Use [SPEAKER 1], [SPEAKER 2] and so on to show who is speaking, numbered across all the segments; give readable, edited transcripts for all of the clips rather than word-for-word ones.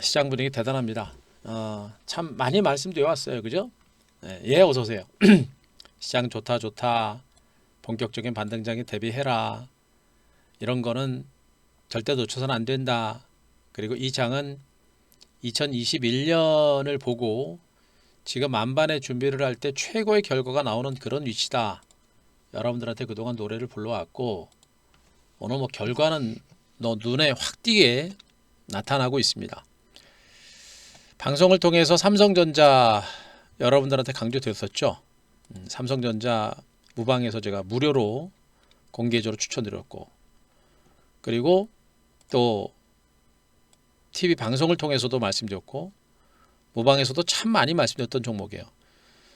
[SPEAKER 1] 시장 분위기 대단합니다. 참 많이 말씀드려 왔어요. 그죠? 예, 어서 오세요. 시장 좋다 좋다. 본격적인 반등장에 대비해라. 이런 거는 절대 놓쳐서는 안 된다. 그리고 이 장은 2021년을 보고 지금 만반의 준비를 할 때 최고의 결과가 나오는 그런 위치다. 여러분들한테 그동안 노래를 불러왔고 오늘 뭐 결과는 눈에 확 띄게 나타나고 있습니다. 방송을 통해서 삼성전자 여러분들한테 강조드렸었죠. 삼성전자 무방에서 제가 무료로 공개적으로 추천드렸고, 그리고 또 TV 방송을 통해서도 말씀드렸고, 무방에서도 참 많이 말씀드렸던 종목이에요.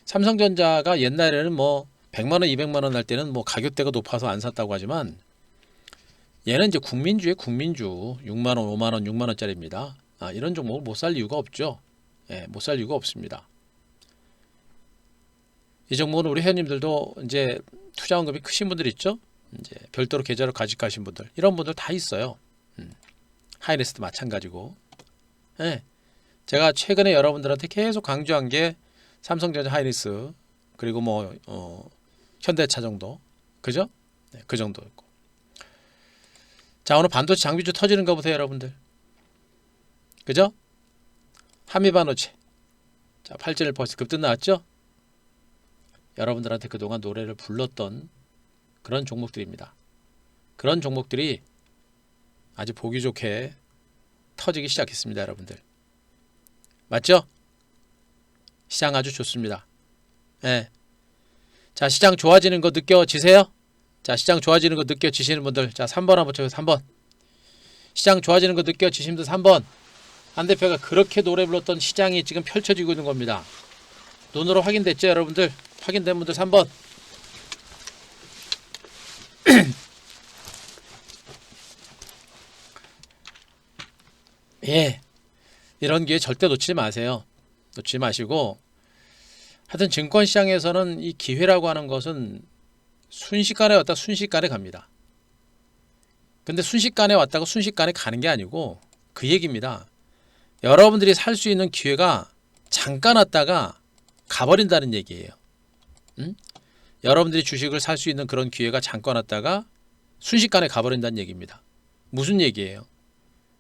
[SPEAKER 1] 삼성전자가 옛날에는 뭐 100만 원, 200만 원 할 때는 뭐 가격대가 높아서 안 샀다고 하지만 얘는 이제 국민주의 국민주. 6만 원, 5만 원, 6만 원짜리입니다. 이런 종목을 못 살 이유가 없죠. 예, 못 살 이유가 없습니다. 이 종목은 우리 회원님들도 이제 투자원금이 크신 분들 있죠. 이제 별도로 계좌를 가져가신 분들, 이런 분들 다 있어요. 하이닉스도 마찬가지고. 예, 제가 최근에 여러분들한테 계속 강조한 게 삼성전자, 하이닉스, 그리고 뭐 현대차 정도, 그죠? 네, 그 정도였고. 자, 오늘 반도체 장비주 터지는 거 보세요, 여러분들. 그죠? 한미반도체. 자, 8.1% 벌써 급등 나왔죠? 여러분들한테 그동안 노래를 불렀던 그런 종목들입니다. 그런 종목들이 아주 보기 좋게 터지기 시작했습니다, 여러분들. 맞죠? 시장 아주 좋습니다. 예. 자, 시장 좋아지는 거 느껴지세요? 자, 시장 좋아지는 거 느껴지시는 분들, 자, 3번 한번 쳐요. 3번. 시장 좋아지는 거 느껴지시는 분들 3번. 안 대표가 그렇게 노래 불렀던 시장이 지금 펼쳐지고 있는 겁니다. 눈으로 확인됐죠, 여러분들? 확인된 분들 3번. 예. 이런 기회 절대 놓치지 마세요. 놓치지 마시고, 하여튼 증권시장에서는 이 기회라고 하는 것은 순식간에 왔다 순식간에 갑니다. 근데 순식간에 왔다고 순식간에 가는 게 아니고 그 얘기입니다. 여러분들이 살 수 있는 기회가 잠깐 왔다가 가버린다는 얘기예요. 여러분들이 주식을 살 수 있는 그런 기회가 잠깐 왔다가 순식간에 가버린다는 얘기입니다. 무슨 얘기예요?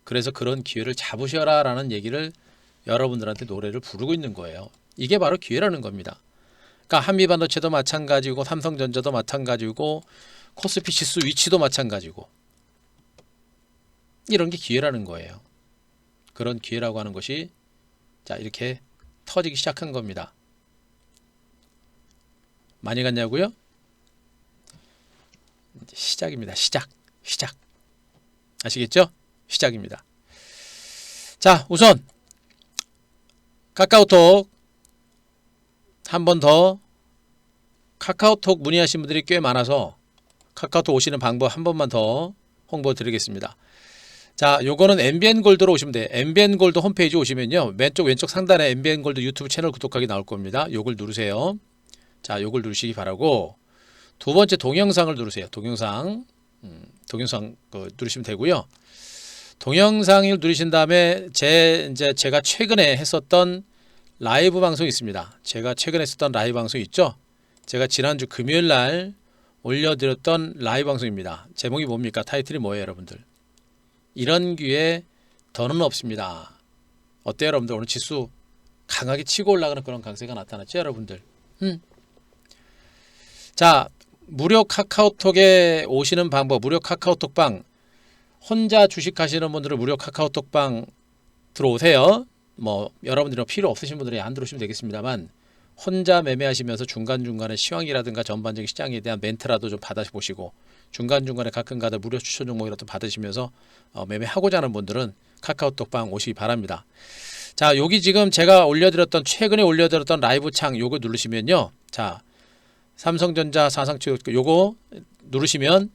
[SPEAKER 1] 그래서 그런 기회를 잡으셔라 라는 얘기를 여러분들한테 노래를 부르고 있는 거예요. 이게 바로 기회라는 겁니다. 그러니까 한미반도체도 마찬가지고, 삼성전자도 마찬가지고, 코스피 지수 위치도 마찬가지고, 이런 게 기회라는 거예요. 그런 기회라고 하는 것이 자, 이렇게 터지기 시작한 겁니다. 많이 갔냐고요? 시작입니다. 시작. 아시겠죠? 시작입니다. 자, 우선 카카오톡 한 번 더. 카카오톡 문의하신 분들이 꽤 많아서 카카오톡 오시는 방법 한 번만 더 홍보 드리겠습니다. 자, 요거는 MBN 골드로 오시면 돼요. MBN 골드 홈페이지 오시면요, 왼쪽 상단에 MBN 골드 유튜브 채널 구독하기 나올 겁니다. 요걸 누르세요. 자, 요걸 누르시기 바라고, 두 번째 동영상을 누르세요. 동영상 누르시면 되고요. 동영상을 누르신 다음에 제가 최근에 했었던 라이브 방송 있습니다. 제가 최근에 했었던 라이브 방송 있죠? 제가 지난주 금요일 날 올려드렸던 라이브 방송입니다. 제목이 뭡니까? 타이틀이 뭐예요, 여러분들? 이런 기회 더는 없습니다. 어때요, 여러분들? 오늘 지수 강하게 치고 올라가는 그런 강세가 나타났죠, 여러분들? 자, 무료 카카오톡에 오시는 방법, 무료 카카오톡방, 혼자 주식하시는 분들은 무료 카카오톡방 들어오세요. 뭐 여러분들이 필요 없으신 분들이 안 들어오시면 되겠습니다만, 혼자 매매하시면서 중간중간에 시황이라든가 전반적인 시장에 대한 멘트라도 좀 받아보시고, 중간중간에 가끔가다 무료 추천 종목이라도 받으시면서 매매하고자 하는 분들은 카카오톡방 오시기 바랍니다. 자, 여기 지금 제가 최근에 올려드렸던 라이브 창 요거 누르시면요, 자, 삼성전자 사상치유 요거 누르시면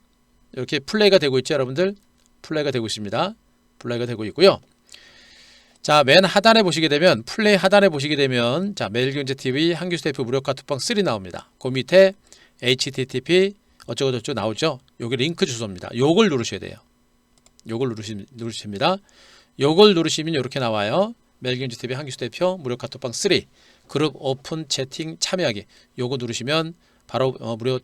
[SPEAKER 1] 이렇게 플레이가 되고 있죠, 여러분들? 플레이가 되고 있습니다. 플레이가 되고 있고요. 자, 맨 하단에 보시게 되면, 플레이 하단에 보시게 되면, 자, 매일경제TV 한규스테이프 무료 카톡방 3 나옵니다. 그 밑에 http 어쩌고저쩌고 나오죠. 요게 링크 주소입니다. 요걸 누르셔야 돼요. 요걸 누르십니다. 요걸 누르시면 이렇게 나와요. 멜균주TV 한기수 대표 무료 카톡방 3 그룹 오픈 채팅 참여하기. 요거 누르시면 바로 무료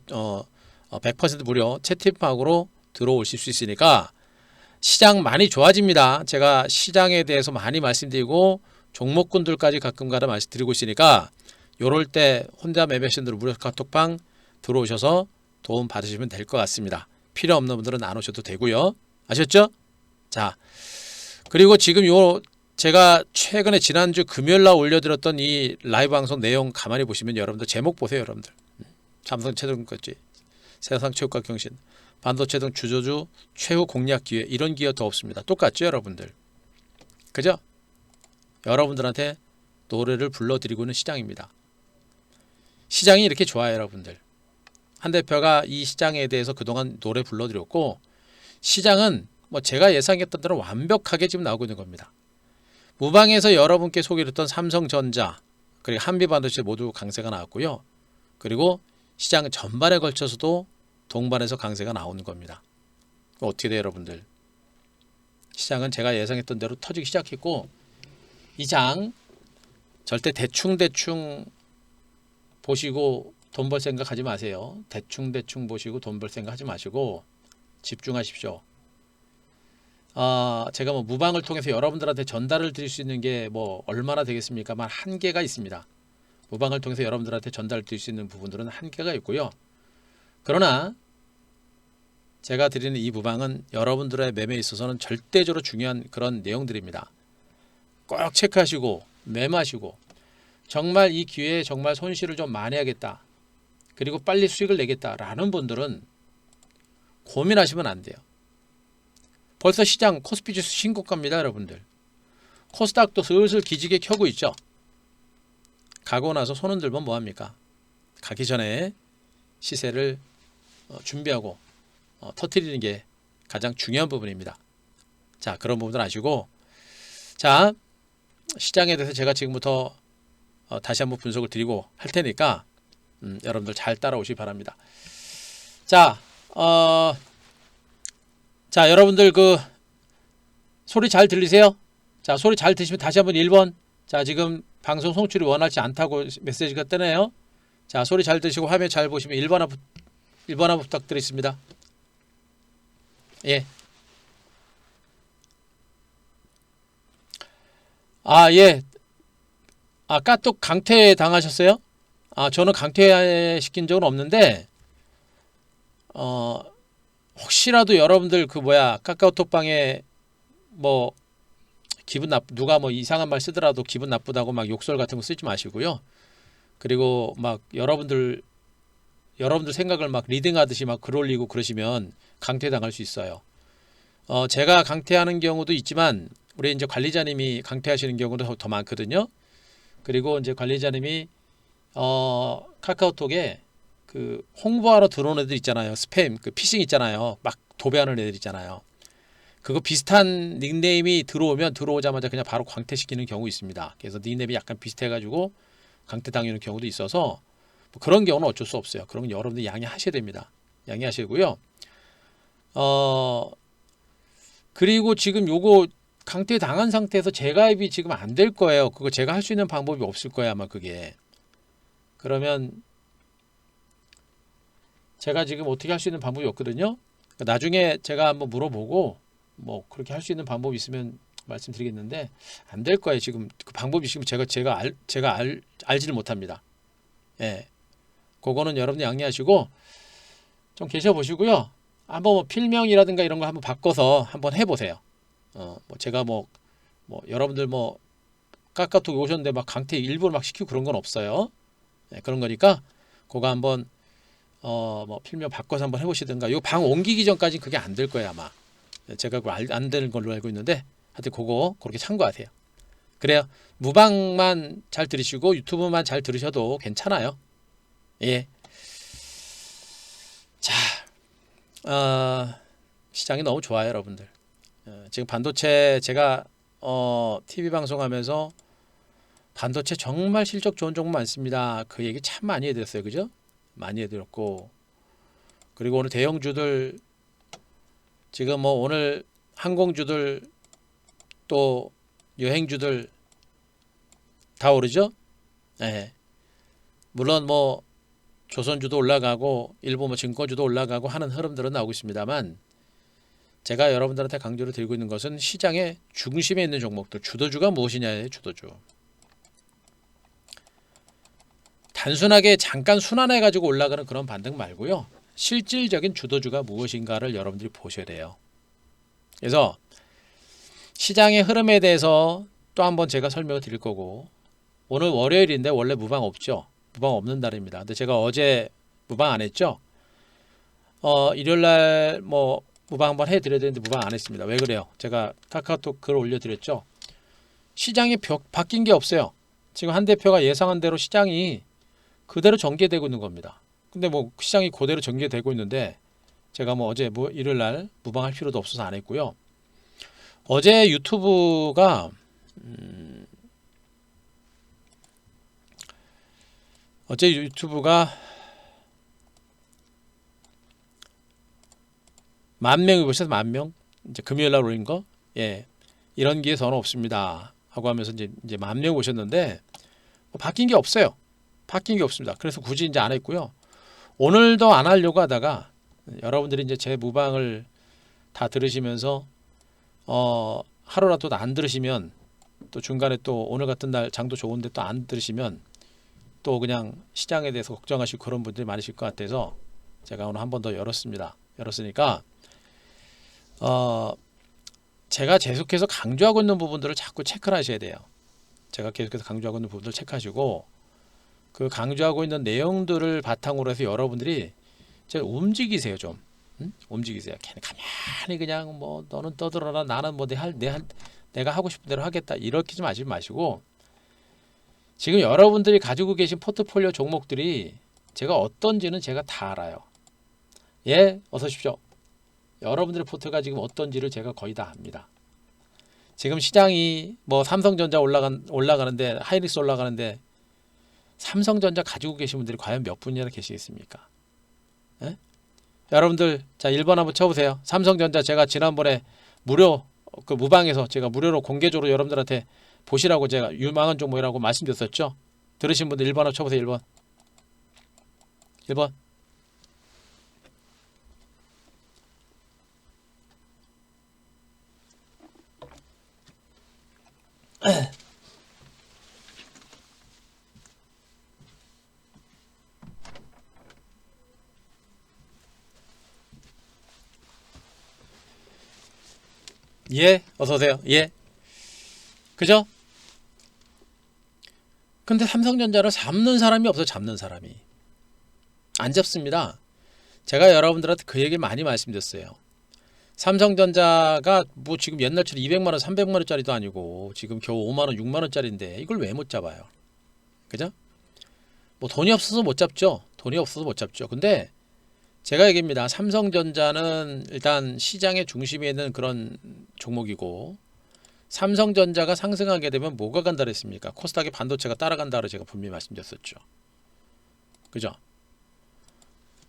[SPEAKER 1] 100% 무료 채팅방으로 들어오실 수 있으니까 시장 많이 좋아집니다. 제가 시장에 대해서 많이 말씀드리고 종목군들까지 가끔가다 말씀드리고 있으니까 요럴 때 혼자 매매하시는 분들 무료 카톡방 들어오셔서 도움 받으시면 될 것 같습니다. 필요 없는 분들은 안 오셔도 되고요. 아셨죠? 자, 그리고 지금 요 제가 최근에 지난주 금요일날 올려드렸던 이 라이브 방송 내용 가만히 보시면 여러분들 제목 보세요. 여러분들 삼성체증권지 세상체육과 경신 반도체 등 주저주 최후 공략 기회 이런 기회 더 없습니다. 똑같죠 여러분들? 그죠? 여러분들한테 노래를 불러드리고 있는 시장입니다. 시장이 이렇게 좋아요 여러분들. 한 대표가 이 시장에 대해서 그동안 노래 불러드렸고 시장은 뭐 제가 예상했던 대로 완벽하게 지금 나오고 있는 겁니다. 무방에서 여러분께 소개했던 삼성전자 그리고 한미반도체 모두 강세가 나왔고요. 그리고 시장 전반에 걸쳐서도 동반해서 강세가 나오는 겁니다. 어떻게 돼요 여러분들? 시장은 제가 예상했던 대로 터지기 시작했고 이 장 절대 대충 보시고 돈 벌 생각 하지 마세요. 대충 보시고 돈 벌 생각 하지 마시고 집중하십시오. 제가 뭐 무방을 통해서 여러분들한테 전달을 드릴 수 있는 게 뭐 얼마나 되겠습니까만 한계가 있습니다. 무방을 통해서 여러분들한테 전달 드릴 수 있는 부분들은 한계가 있고요. 그러나 제가 드리는 이 무방은 여러분들의 매매에 있어서는 절대적으로 중요한 그런 내용들입니다. 꼭 체크하시고 매매하시고 정말 이 기회에 정말 손실을 좀 많이 하겠다. 그리고 빨리 수익을 내겠다라는 분들은 고민하시면 안 돼요. 벌써 시장 코스피 지수 신고가입니다 여러분들. 코스닥도 슬슬 기지개 켜고 있죠. 가고 나서 손은 들면 뭐합니까? 가기 전에 시세를 준비하고 터뜨리는 게 가장 중요한 부분입니다. 자, 그런 부분들 아시고 자, 시장에 대해서 제가 지금부터 다시 한번 분석을 드리고 할 테니까 여러분들 잘 따라오시기 바랍니다. 자, 자, 여러분들 그 소리 잘 들리세요? 자, 소리 잘 들으시면 다시 한번 1번. 자, 지금 방송 송출이 원활치 않다고 메시지가 뜨네요. 자, 소리 잘 들으시고 화면 잘 보시면 1번 한번 부탁드리겠습니다. 예. 예. 까똑 강퇴 당하셨어요? 저는 강퇴 시킨 적은 없는데 혹시라도 여러분들 그 카카오톡방에 뭐 기분 누가 뭐 이상한 말 쓰더라도 기분 나쁘다고 막 욕설 같은 거 쓰지 마시고요. 그리고 막 여러분들 생각을 막 리딩하듯이 막 글 올리고 그러시면 강퇴 당할 수 있어요. 제가 강퇴하는 경우도 있지만 우리 이제 관리자님이 강퇴하시는 경우도 더 많거든요. 그리고 이제 관리자님이 카카오톡에 그 홍보하러 들어오는 애들 있잖아요. 스팸 그 피싱 있잖아요. 막 도배하는 애들 있잖아요. 그거 비슷한 닉네임이 들어오자마자 그냥 바로 강퇴시키는 경우 있습니다. 그래서 닉네임이 약간 비슷해가지고 강퇴 당하는 경우도 있어서 뭐 그런 경우는 어쩔 수 없어요. 그러면 여러분들 양해하셔야 됩니다. 양해하시고요. 그리고 지금 요거 강퇴 당한 상태에서 재가입이 지금 안 될 거예요. 그거 제가 할 수 있는 방법이 없을 거예요. 아마 그게. 그러면 제가 지금 어떻게 할 수 있는 방법이 없거든요. 나중에 제가 한번 물어보고 뭐 그렇게 할 수 있는 방법이 있으면 말씀드리겠는데 안 될 거예요. 지금 그 방법이 지금 제가 알지를 못합니다. 예. 그거는 여러분이 양해하시고 좀 계셔 보시고요. 한번 뭐 필명이라든가 이런 거 한번 바꿔서 한번 해보세요. 뭐 제가 뭐 여러분들 뭐 카카오톡 오셨는데 막 강퇴 일부러 막 시키고 그런 건 없어요. 네, 그런 거니까 그거 한번 뭐 필명 바꿔서 한번 해보시든가. 요 방 옮기기 전까지 그게 안 될 거예요 아마. 제가 그거 안 되는 걸로 알고 있는데 하여튼 그거 그렇게 참고하세요. 그래요. 무방만 잘 들으시고 유튜브만 잘 들으셔도 괜찮아요. 예. 자, 시장이 너무 좋아요 여러분들. 지금 반도체 제가 TV 방송하면서 반도체 정말 실적 좋은 종목 많습니다. 그 얘기 참 많이 해드렸어요. 그죠? 많이 해드렸고 그리고 오늘 대형주들 지금 뭐 오늘 항공주들 또 여행주들 다 오르죠. 예. 물론 뭐 조선주도 올라가고 일부 뭐 증권주도 올라가고 하는 흐름들은 나오고 있습니다만, 제가 여러분들한테 강조를 드리고 있는 것은 시장의 중심에 있는 종목들, 주도주가 무엇이냐예요. 주도주. 단순하게 잠깐 순환해 가지고 올라가는 그런 반등 말고요, 실질적인 주도주가 무엇인가를 여러분들이 보셔야 돼요. 그래서 시장의 흐름에 대해서 또 한번 제가 설명을 드릴 거고, 오늘 월요일인데 원래 무방 없죠. 무방 없는 날입니다. 근데 제가 어제 무방 안 했죠. 일요일날 뭐 무방 한번 해드려야 되는데 무방 안 했습니다. 왜 그래요? 제가 카카오톡 글 올려드렸죠. 시장이 바뀐 게 없어요. 지금 한 대표가 예상한 대로 시장이 그대로 전개되고 있는 겁니다. 근데 뭐 시장이 그대로 전개되고 있는데 제가 뭐 어제 뭐 일요일날 무방할 필요도 없어서 안 했고요. 어제 유튜브가 어제 유튜브가 10,000명이 보셨어요? 10,000명? 이제 금요일날 올린 거? 예. 이런 기회 저는 없습니다 하고 하면서 이제 10,000명 오셨는데 뭐 바뀐 게 없어요. 바뀐 게 없습니다. 그래서 굳이 이제 안 했고요. 오늘도 안 하려고 하다가 여러분들이 이제 제 무방을 다 들으시면서 하루라도 안 들으시면, 또 중간에 또 오늘 같은 날 장도 좋은데 또 안 들으시면 또 그냥 시장에 대해서 걱정하시고 그런 분들이 많으실 것 같아서 제가 오늘 한 번 더 열었으니까 제가 계속해서 강조하고 있는 부분들을 자꾸 체크를 하셔야 돼요. 제가 계속해서 강조하고 있는 부분들을 체크하시고, 그 강조하고 있는 내용들을 바탕으로 해서 여러분들이 움직이세요. 좀 움직이세요. 가만히 그냥 뭐 너는 떠들어라, 나는 뭐 내가 하고 싶은 대로 하겠다, 이렇게 좀 하지 마시고, 지금 여러분들이 가지고 계신 포트폴리오 종목들이 제가 어떤지는 제가 다 알아요. 예, 어서 오십시오. 여러분들의 포트가 지금 어떤지를 제가 거의 다 압니다. 지금 시장이 뭐 삼성전자 올라가는데, 하이닉스 올라가는데 삼성전자 가지고 계신 분들이 과연 몇 분이나 계시겠습니까? 예? 여러분들 자 1번 한번 쳐보세요. 삼성전자 제가 지난번에 무료 그 무방에서 제가 무료로 공개적으로 여러분들한테 보시라고 제가 유망한 종목이라고 말씀드렸었죠. 들으신 분들 1번 한번 쳐보세요. 1번 1번 예, 어서오세요. 예, 그죠? 근데 삼성전자를 잡는 사람이 없어요. 잡는 사람이 안 잡습니다. 제가 여러분들한테 그 얘기를 많이 말씀드렸어요. 삼성전자가 뭐 지금 옛날처럼 200만원 300만원짜리도 아니고 지금 겨우 5만원 6만원짜리인데 이걸 왜 못 잡아요? 그죠? 뭐 돈이 없어서 못 잡죠. 돈이 없어서 못 잡죠. 근데 제가 얘기합니다. 삼성전자는 일단 시장의 중심에 있는 그런 종목이고, 삼성전자가 상승하게 되면 뭐가 간다 그랬습니까? 코스닥의 반도체가 따라간다고 제가 분명히 말씀드렸었죠. 그죠?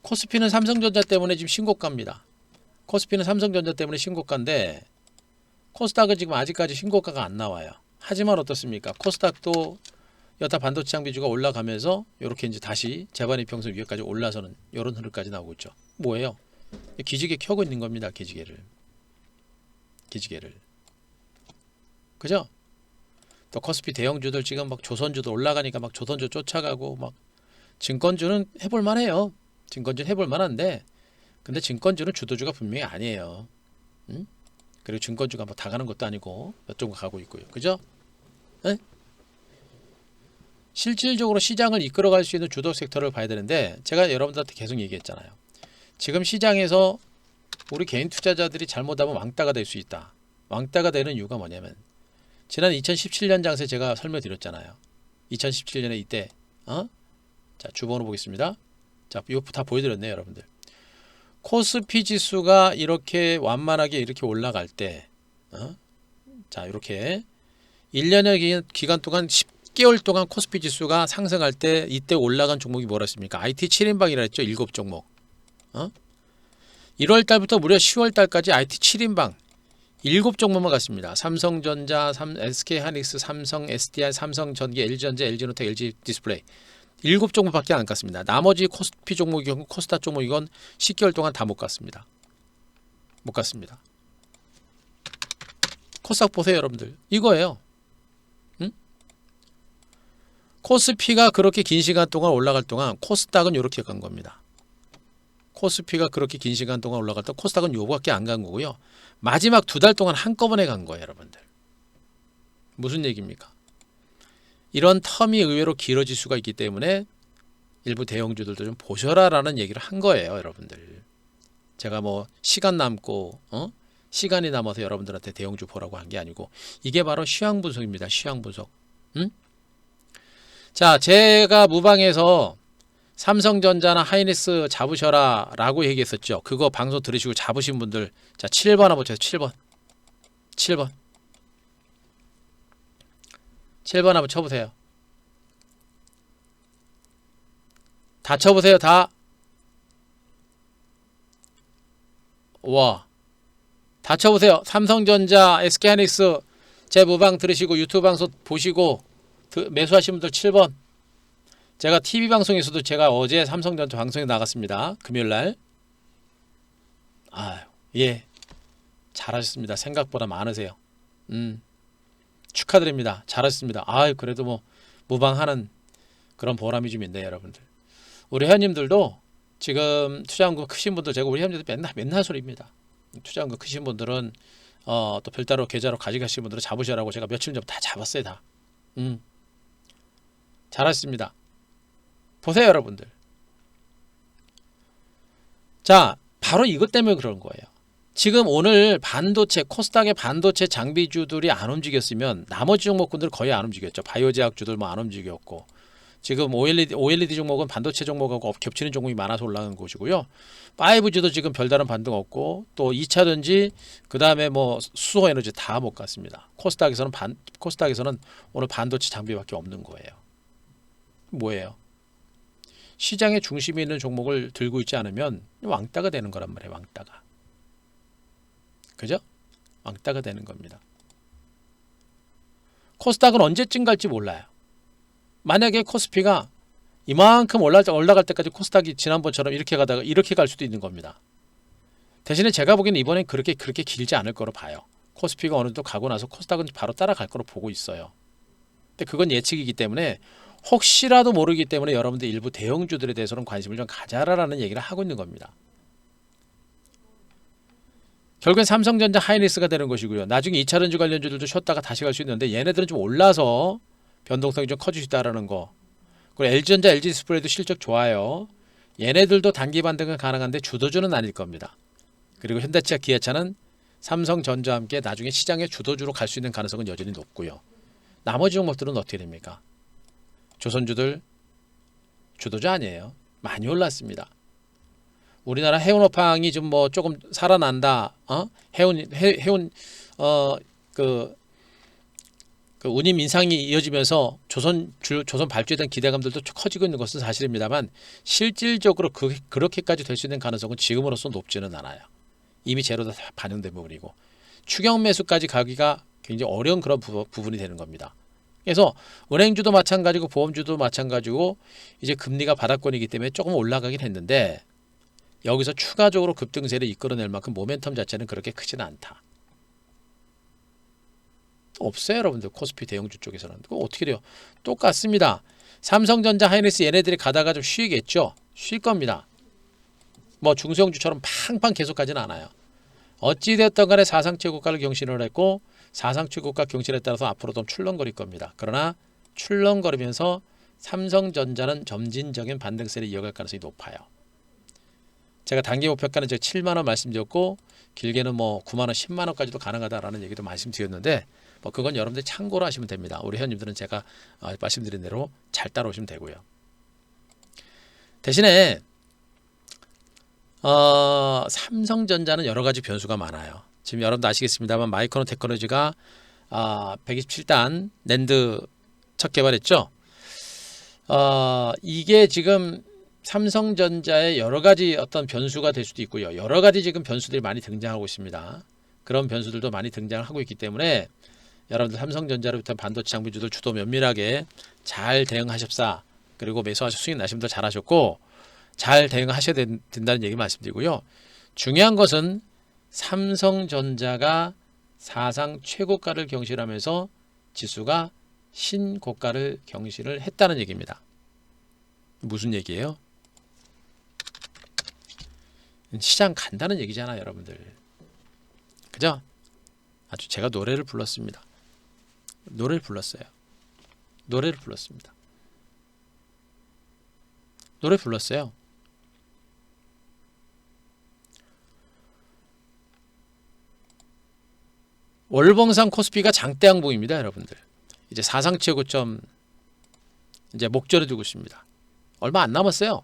[SPEAKER 1] 코스피는 삼성전자 때문에 지금 신고가입니다. 코스피는 삼성전자 때문에 신고가인데 코스닥은 지금 아직까지 신고가가 안 나와요. 하지만 어떻습니까? 코스닥도 여타 반도체 장비주가 올라가면서 이렇게 이제 다시 재반 이평선 위에까지 올라서는 이런 흐름까지 나오고 있죠. 뭐예요? 기지개 켜고 있는 겁니다. 기지개를. 그죠? 또 코스피 대형주들 지금 막 조선주도 올라가니까 막 조선주 쫓아가고, 막 증권주는 해볼 만해요. 증권주는 해볼 만한데, 근데 증권주는 주도주가 분명히 아니에요. 응? 그리고 증권주가 뭐 다 가는 것도 아니고 몇 종가 가고 있고요. 그죠? 에? 실질적으로 시장을 이끌어갈 수 있는 주도 섹터를 봐야 되는데, 제가 여러분들한테 계속 얘기했잖아요. 지금 시장에서 우리 개인 투자자들이 잘못하면 왕따가 될 수 있다. 왕따가 되는 이유가 뭐냐면, 지난 2017년 장세 제가 설명드렸잖아요. 2017년에 이때 자, 주번호 보겠습니다. 자, 이거 다 보여드렸네요. 여러분들. 코스피 지수가 이렇게 완만하게 이렇게 올라갈 때, 자, 이렇게 1년의 기간 동안 10개월 동안 코스피 지수가 상승할 때, 이때 올라간 종목이 뭐라 했습니까? IT 7인방이라 했죠. 7종목. 1월 달부터 무려 10월 달까지 IT 7인방 7종목만 갔습니다. 삼성전자, SK하이닉스, 삼성 SDI, 삼성전기, LG전자, LG노텍, LG디스플레이 7종목밖에 안 갔습니다. 나머지 코스피 종목이건 코스닥 종목이건 10개월 동안 다 못 갔습니다. 못 갔습니다. 코스닥 보세요 여러분들. 이거예요. 응? 코스피가 그렇게 긴 시간 동안 올라갈 동안 코스닥은 이렇게 간 겁니다. 코스피가 그렇게 긴 시간 동안 올라갈 때 코스닥은 요거밖에 안 간 거고요. 마지막 2달 동안 한꺼번에 간 거예요 여러분들. 무슨 얘기입니까? 이런 텀이 의외로 길어질 수가 있기 때문에 일부 대형주들도 좀 보셔라 라는 얘기를 한 거예요 여러분들. 제가 뭐 시간 남고 시간이 남아서 여러분들한테 대형주 보라고 한 게 아니고 이게 바로 시황 분석입니다. 시황 분석. 응? 자, 제가 무방에서 삼성전자나 하이닉스 잡으셔라 라고 얘기했었죠. 그거 방송 들으시고 잡으신 분들 자 7번 한번 보세요. 7번 한번 쳐보세요. 다 쳐보세요. 다. 와, 다 쳐보세요. 삼성전자, SK하이닉스 제 무방 들으시고 유튜브 방송 보시고 매수하신 분들 7번. 제가 TV 방송에서도 제가 어제 삼성전자 방송에 나갔습니다. 금요일날. 아유, 예, 잘하셨습니다. 생각보다 많으세요. 축하드립니다. 잘하셨습니다. 아유, 그래도 뭐 무방하는 그런 보람이 좀 있네요 여러분들. 우리 회원님들도 지금 투자연금 크신 분들, 제가 우리 회원님들 맨날 소리입니다. 투자연금 크신 분들은 또 별도로 계좌로 가져가신 분들은 잡으셔라고 제가 며칠 전부터 다 잡았어요 다. 잘하셨습니다. 보세요 여러분들. 자, 바로 이것 때문에 그런 거예요. 지금 오늘 반도체 코스닥의 반도체 장비주들이 안 움직였으면 나머지 종목군들 거의 안 움직였죠. 바이오제약주들 뭐 안 움직였고, 지금 OLED 종목은 반도체 종목하고 겹치는 종목이 많아서 올라간 것이고요. 5G도 지금 별다른 반등 없고, 또 2차전지 그 다음에 뭐 수소에너지 다 못 갔습니다. 코스닥에서는 오늘 반도체 장비밖에 없는 거예요. 뭐예요? 시장의 중심에 있는 종목을 들고 있지 않으면 왕따가 되는 거란 말이에요. 왕따가. 그죠? 왕따가 되는 겁니다. 코스닥은 언제쯤 갈지 몰라요. 만약에 코스피가 이만큼 올라갈 때까지 코스닥이 지난번처럼 이렇게 가다가 이렇게 갈 수도 있는 겁니다. 대신에 제가 보기에는 이번엔 그렇게 길지 않을 거로 봐요. 코스피가 어느 정도 가고 나서 코스닥은 바로 따라갈 거로 보고 있어요. 근데 그건 예측이기 때문에 혹시라도 모르기 때문에 여러분들 일부 대형주들에 대해서는 관심을 좀 가져라라는 얘기를 하고 있는 겁니다. 결국엔 삼성전자, 하이닉스가 되는 것이고요. 나중에 2차전지 관련주들도 쉬었다가 다시 갈 수 있는데 얘네들은 좀 올라서 변동성이 좀 커질 수 있다는 거. 그리고 LG전자, LG디스플레이도 실적 좋아요. 얘네들도 단기 반등은 가능한데 주도주는 아닐 겁니다. 그리고 현대차와 기아차는 삼성전자와 함께 나중에 시장의 주도주로 갈 수 있는 가능성은 여전히 높고요. 나머지 종목들은 어떻게 됩니까? 조선주들 주도주 아니에요. 많이 올랐습니다. 우리나라 해운업황이 좀 뭐 조금 살아난다. 해운 그 운임 인상이 이어지면서 조선 발주에 대한 기대감들도 커지고 있는 것은 사실입니다만 실질적으로 그렇게까지 될 수 있는 가능성은 지금으로서 높지는 않아요. 이미 제로다 반영된 부분이고 추경 매수까지 가기가 굉장히 어려운 그런 부분이 되는 겁니다. 그래서 은행주도 마찬가지고 보험주도 마찬가지고 이제 금리가 바닥권이기 때문에 조금 올라가긴 했는데 여기서 추가적으로 급등세를 이끌어낼 만큼 모멘텀 자체는 그렇게 크지는 않다. 없어요 여러분들. 코스피 대형주 쪽에서는. 그거 어떻게 돼요? 똑같습니다. 삼성전자, 하이닉스 얘네들이 가다가 좀 쉬겠죠. 쉴 겁니다. 뭐 중소형주처럼 팡팡 계속 가지는 않아요. 어찌됐든 간에 사상 최고가를 경신을 했고 사상 최고가 경신에 따라서 앞으로도 출렁거릴 겁니다. 그러나 출렁거리면서 삼성전자는 점진적인 반등세를 이어갈 가능성이 높아요. 제가 단기 목표가는 제가 7만원 말씀드렸고 길게는 뭐 9만원, 10만원까지도 가능하다라는 얘기도 말씀드렸는데 뭐 그건 여러분들 참고로 하시면 됩니다. 우리 회원님들은 제가 말씀드린 대로 잘 따라오시면 되고요. 대신에 삼성전자는 여러 가지 변수가 많아요. 지금 여러분도 아시겠습니다만 마이크론 테크놀로지가 127단 낸드 첫 개발했죠. 이게 지금 삼성전자의 여러 가지 어떤 변수가 될 수도 있고요. 여러 가지 지금 변수들이 많이 등장하고 있습니다. 그런 변수들도 많이 등장을 하고 있기 때문에 여러분들 삼성전자로부터 반도체 장비주들 주도 면밀하게 잘 대응하십사. 그리고 매수하셔 수익 나신 분들 잘하셨고 잘 대응하셔야 된다는 얘기 말씀드리고요. 중요한 것은 삼성전자가 사상 최고가를 경신하면서 지수가 신고가를 경신을 했다는 얘기입니다. 무슨 얘기예요? 시장 간다는 얘기잖아요, 여러분들. 그죠? 아주 제가 노래를 불렀습니다. 노래를 불렀어요. 노래를 불렀습니다. 노래 불렀어요. 월봉상 코스피가 장대 항봉입니다, 여러분들. 이제 사상 최고점 이제 목전에 두고 있습니다. 얼마 안 남았어요.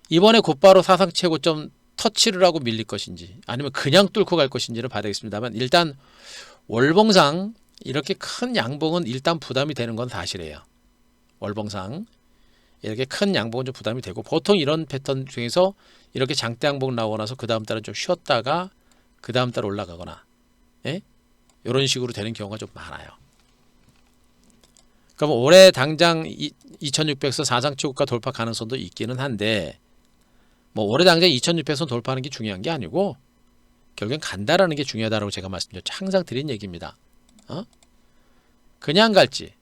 [SPEAKER 1] 이번에 곧바로 사상 최고점 터치를 하고 밀릴 것인지 아니면 그냥 뚫고 갈 것인지를 봐야 되겠습니다만 일단 월봉상 이렇게 큰 양봉은 일단 부담이 되는 건 사실이에요. 월봉상 이렇게 큰 양봉은 좀 부담이 되고 보통 이런 패턴 중에서 이렇게 장대 양봉 나오고 나서 그 다음 달은 좀 쉬었다가 그 다음 달 올라가거나 예? 이런 식으로 되는 경우가 좀 많아요. 그럼 올해 당장 2600에서 사상 최고가 돌파 가능성도 있기는 한데 뭐 올해 당장 2600선 돌파하는 게 중요한 게 아니고 결국엔 간다라는 게 중요하다고 제가 말씀드렸죠. 항상 드린 얘기입니다. 그냥 갈지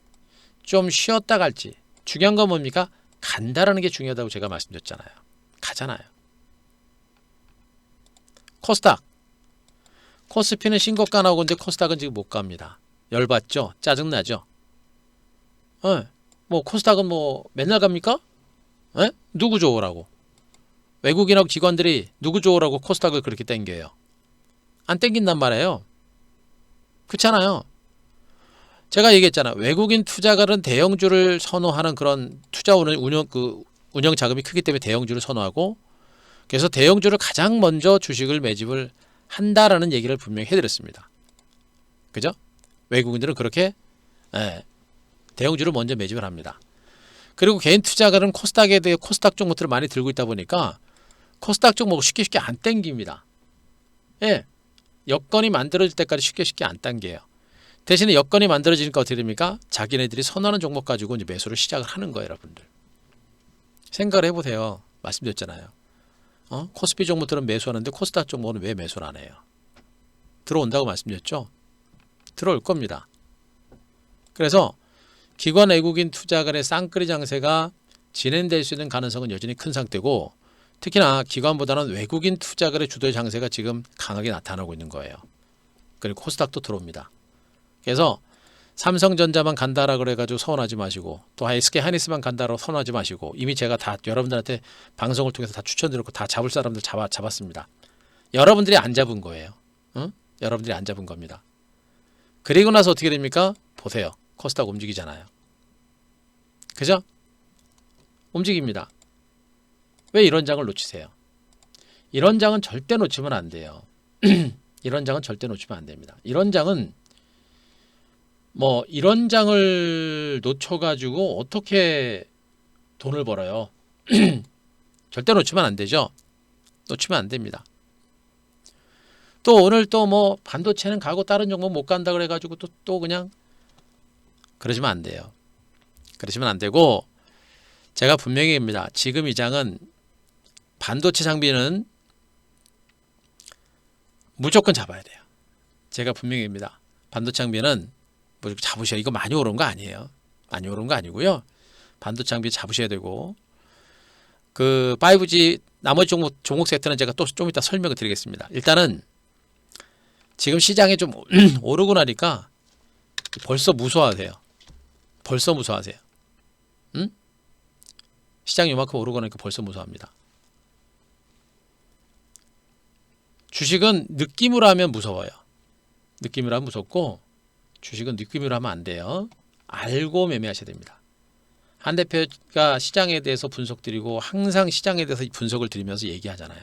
[SPEAKER 1] 좀 쉬었다 갈지 중요한 건 뭡니까? 간다라는 게 중요하다고 제가 말씀드렸잖아요. 가잖아요. 코스닥 코스피는 신고가 나오고 있는데 코스닥은 지금 못 갑니다. 열받죠? 짜증나죠? 뭐 코스닥은 뭐 맨날 갑니까? 누구 좋으라고? 외국인하고 기관들이 누구 좋으라고 코스닥을 그렇게 땡겨요? 안 땡긴단 말이에요. 그렇잖아요. 제가 얘기했잖아. 외국인 투자가는 대형주를 선호하는 그런 투자 운영 자금이 크기 때문에 대형주를 선호하고 그래서 대형주를 가장 먼저 주식을 매집을 한다라는 얘기를 분명히 해드렸습니다. 그죠? 외국인들은 그렇게 대형주를 먼저 매집을 합니다. 그리고 개인 투자가는 코스닥에 대해 코스닥 종목들을 많이 들고 있다 보니까 코스닥 종목 쉽게 안 땡깁니다. 여건이 만들어질 때까지 쉽게 안 당겨요. 대신에 여건이 만들어지니까 어떻게 됩니까? 자기네들이 선호하는 종목 가지고 이제 매수를 시작을 하는 거예요, 여러분들. 생각을 해보세요. 말씀드렸잖아요. 코스피 종목들은 매수하는데 코스닥 종목은 왜 매수를 안 해요? 들어온다고 말씀드렸죠? 들어올 겁니다. 그래서 기관 외국인 투자 간의 쌍끌이 장세가 진행될 수 있는 가능성은 여전히 큰 상태고 특히나 기관보다는 외국인 투자가의 주도의 장세가 지금 강하게 나타나고 있는 거예요. 그리고 코스닥도 들어옵니다. 그래서 삼성전자만 간다라 그래가지고 서운하지 마시고 또 SK 하이닉스만 간다라고 서운하지 마시고 이미 제가 다 여러분들한테 방송을 통해서 다 추천드렸고 다 잡을 사람들 잡았습니다. 여러분들이 안 잡은 거예요. 여러분들이 안 잡은 겁니다. 그리고 나서 어떻게 됩니까? 보세요. 코스닥 움직이잖아요. 그죠? 움직입니다. 왜 이런 장을 놓치세요? 이런 장은 절대 놓치면 안 돼요. 이런 장은 절대 놓치면 안 됩니다. 이런 장은 이런 장을 놓쳐가지고 어떻게 돈을 벌어요? 절대 놓치면 안 되죠. 놓치면 안 됩니다. 또 오늘 또 반도체는 가고 다른 종목 못 간다 그래가지고 또 그냥 그러시면 안 돼요. 그러시면 안 되고 제가 분명히 얘기합니다. 지금 이 장은 반도체 장비는 무조건 잡아야 돼요. 제가 분명히 얘기합니다. 반도체 장비는 무조건 잡으셔야 이거 많이 오른 거 아니에요. 많이 오른 거 아니고요. 반도체 장비 잡으셔야 되고 그 5G 나머지 종목 세트는 제가 또 좀 이따 설명을 드리겠습니다. 일단은 지금 시장에 좀 오르고 나니까 벌써 무서워하세요. 벌써 무서워하세요. 시장이 이만큼 오르고 나니까 벌써 무서워합니다. 주식은 느낌으로 하면 무서워요. 느낌으로 하면 무섭고 주식은 느낌으로 하면 안 돼요. 알고 매매하셔야 됩니다. 한 대표가 시장에 대해서 분석드리고 항상 시장에 대해서 분석을 드리면서 얘기하잖아요.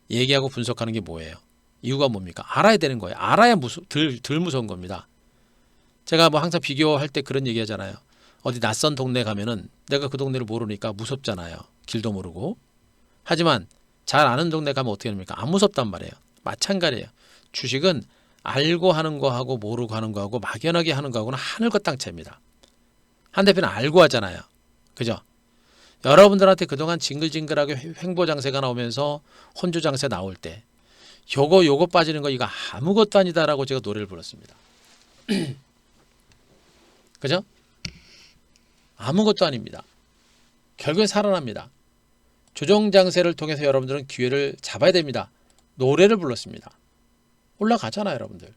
[SPEAKER 1] 얘기하고 분석하는 게 뭐예요? 이유가 뭡니까? 알아야 되는 거예요. 알아야 덜 무서운 겁니다. 제가 항상 비교할 때 그런 얘기 하잖아요. 어디 낯선 동네 가면은 내가 그 동네를 모르니까 무섭잖아요. 길도 모르고. 하지만 잘 아는 동네 가면 어떻게 됩니까? 안 무섭단 말이에요. 마찬가지예요. 주식은 알고 하는 거하고 모르고 하는 거하고 막연하게 하는 거하고는 하늘과 땅 차이입니다. 한 대표는 알고 하잖아요. 그죠? 여러분들한테 그동안 징글징글하게 횡보 장세가 나오면서 혼조 장세 나올 때 요거 빠지는 거 이거 아무것도 아니다라고 제가 노래를 불렀습니다. 그죠? 아무것도 아닙니다. 결국엔 살아납니다. 조정 장세를 통해서 여러분들은 기회를 잡아야 됩니다. 노래를 불렀습니다. 올라가잖아요, 여러분들.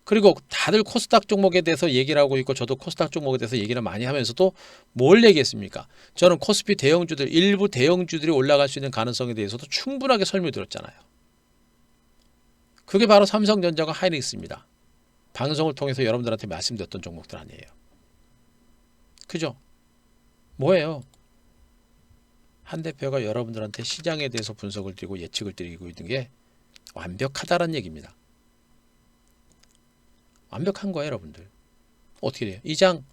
[SPEAKER 1] 그리고 다들 코스닥 종목에 대해서 얘기를 하고 있고 저도 코스닥 종목에 대해서 얘기를 많이 하면서도 뭘 얘기했습니까? 저는 코스피 대형주들, 일부 대형주들이 올라갈 수 있는 가능성에 대해서도 충분하게 설명드렸잖아요. 그게 바로 삼성전자와 하이닉스입니다. 방송을 통해서 여러분들한테 말씀드렸던 종목들 아니에요. 그죠? 뭐예요? 한 대표가 여러분들한테 시장에 대해서 분석을 드리고 예측을 드리고 있는 게 완벽하다는 얘기입니다. 완벽한 거예요, 여러분들. 어떻게 돼요? 이 장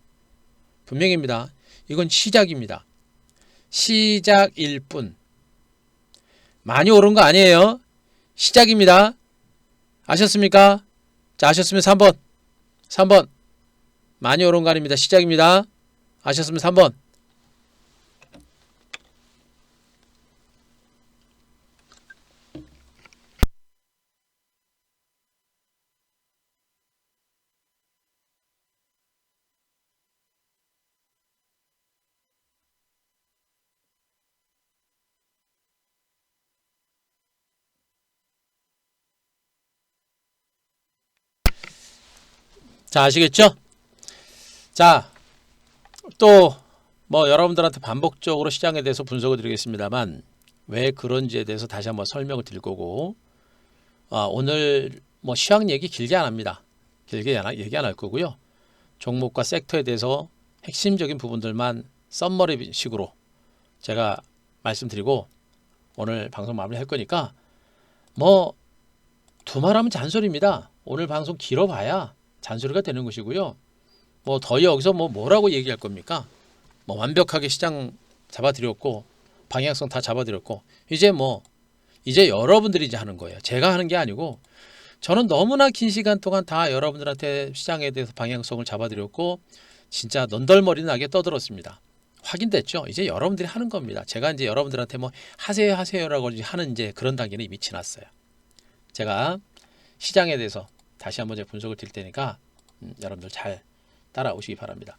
[SPEAKER 1] 분명입니다. 이건 시작입니다. 시작일 뿐. 많이 오른 거 아니에요. 시작입니다. 아셨습니까? 자, 아셨으면 3번. 3번. 많이 오른 거 아닙니다. 시작입니다. 아셨으면 3번. 자, 아시겠죠? 자, 또 뭐 여러분들한테 반복적으로 시장에 대해서 분석을 드리겠습니다만 왜 그런지에 대해서 다시 한번 설명을 드릴 거고 오늘 뭐 시황 얘기 길게 안 합니다. 길게 얘기 안 할 거고요. 종목과 섹터에 대해서 핵심적인 부분들만 썸머리 식으로 제가 말씀드리고 오늘 방송 마무리할 거니까 뭐 두말하면 잔소리입니다. 오늘 방송 길어봐야 잔소리가 되는 것이고요. 뭐 더 여기서 뭐라고 얘기할 겁니까? 뭐 완벽하게 시장 잡아드렸고 방향성 다 잡아드렸고 이제 여러분들이 이제 하는 거예요. 제가 하는 게 아니고 저는 너무나 긴 시간 동안 다 여러분들한테 시장에 대해서 방향성을 잡아드렸고 진짜 넌덜머리 나게 떠들었습니다. 확인됐죠? 이제 여러분들이 하는 겁니다. 제가 이제 여러분들한테 뭐 하세요라고 하는 이제 그런 단계는 이미 지났어요. 제가 시장에 대해서 다시 한번 제가 분석을 드릴 테니까 여러분들 잘 따라오시기 바랍니다.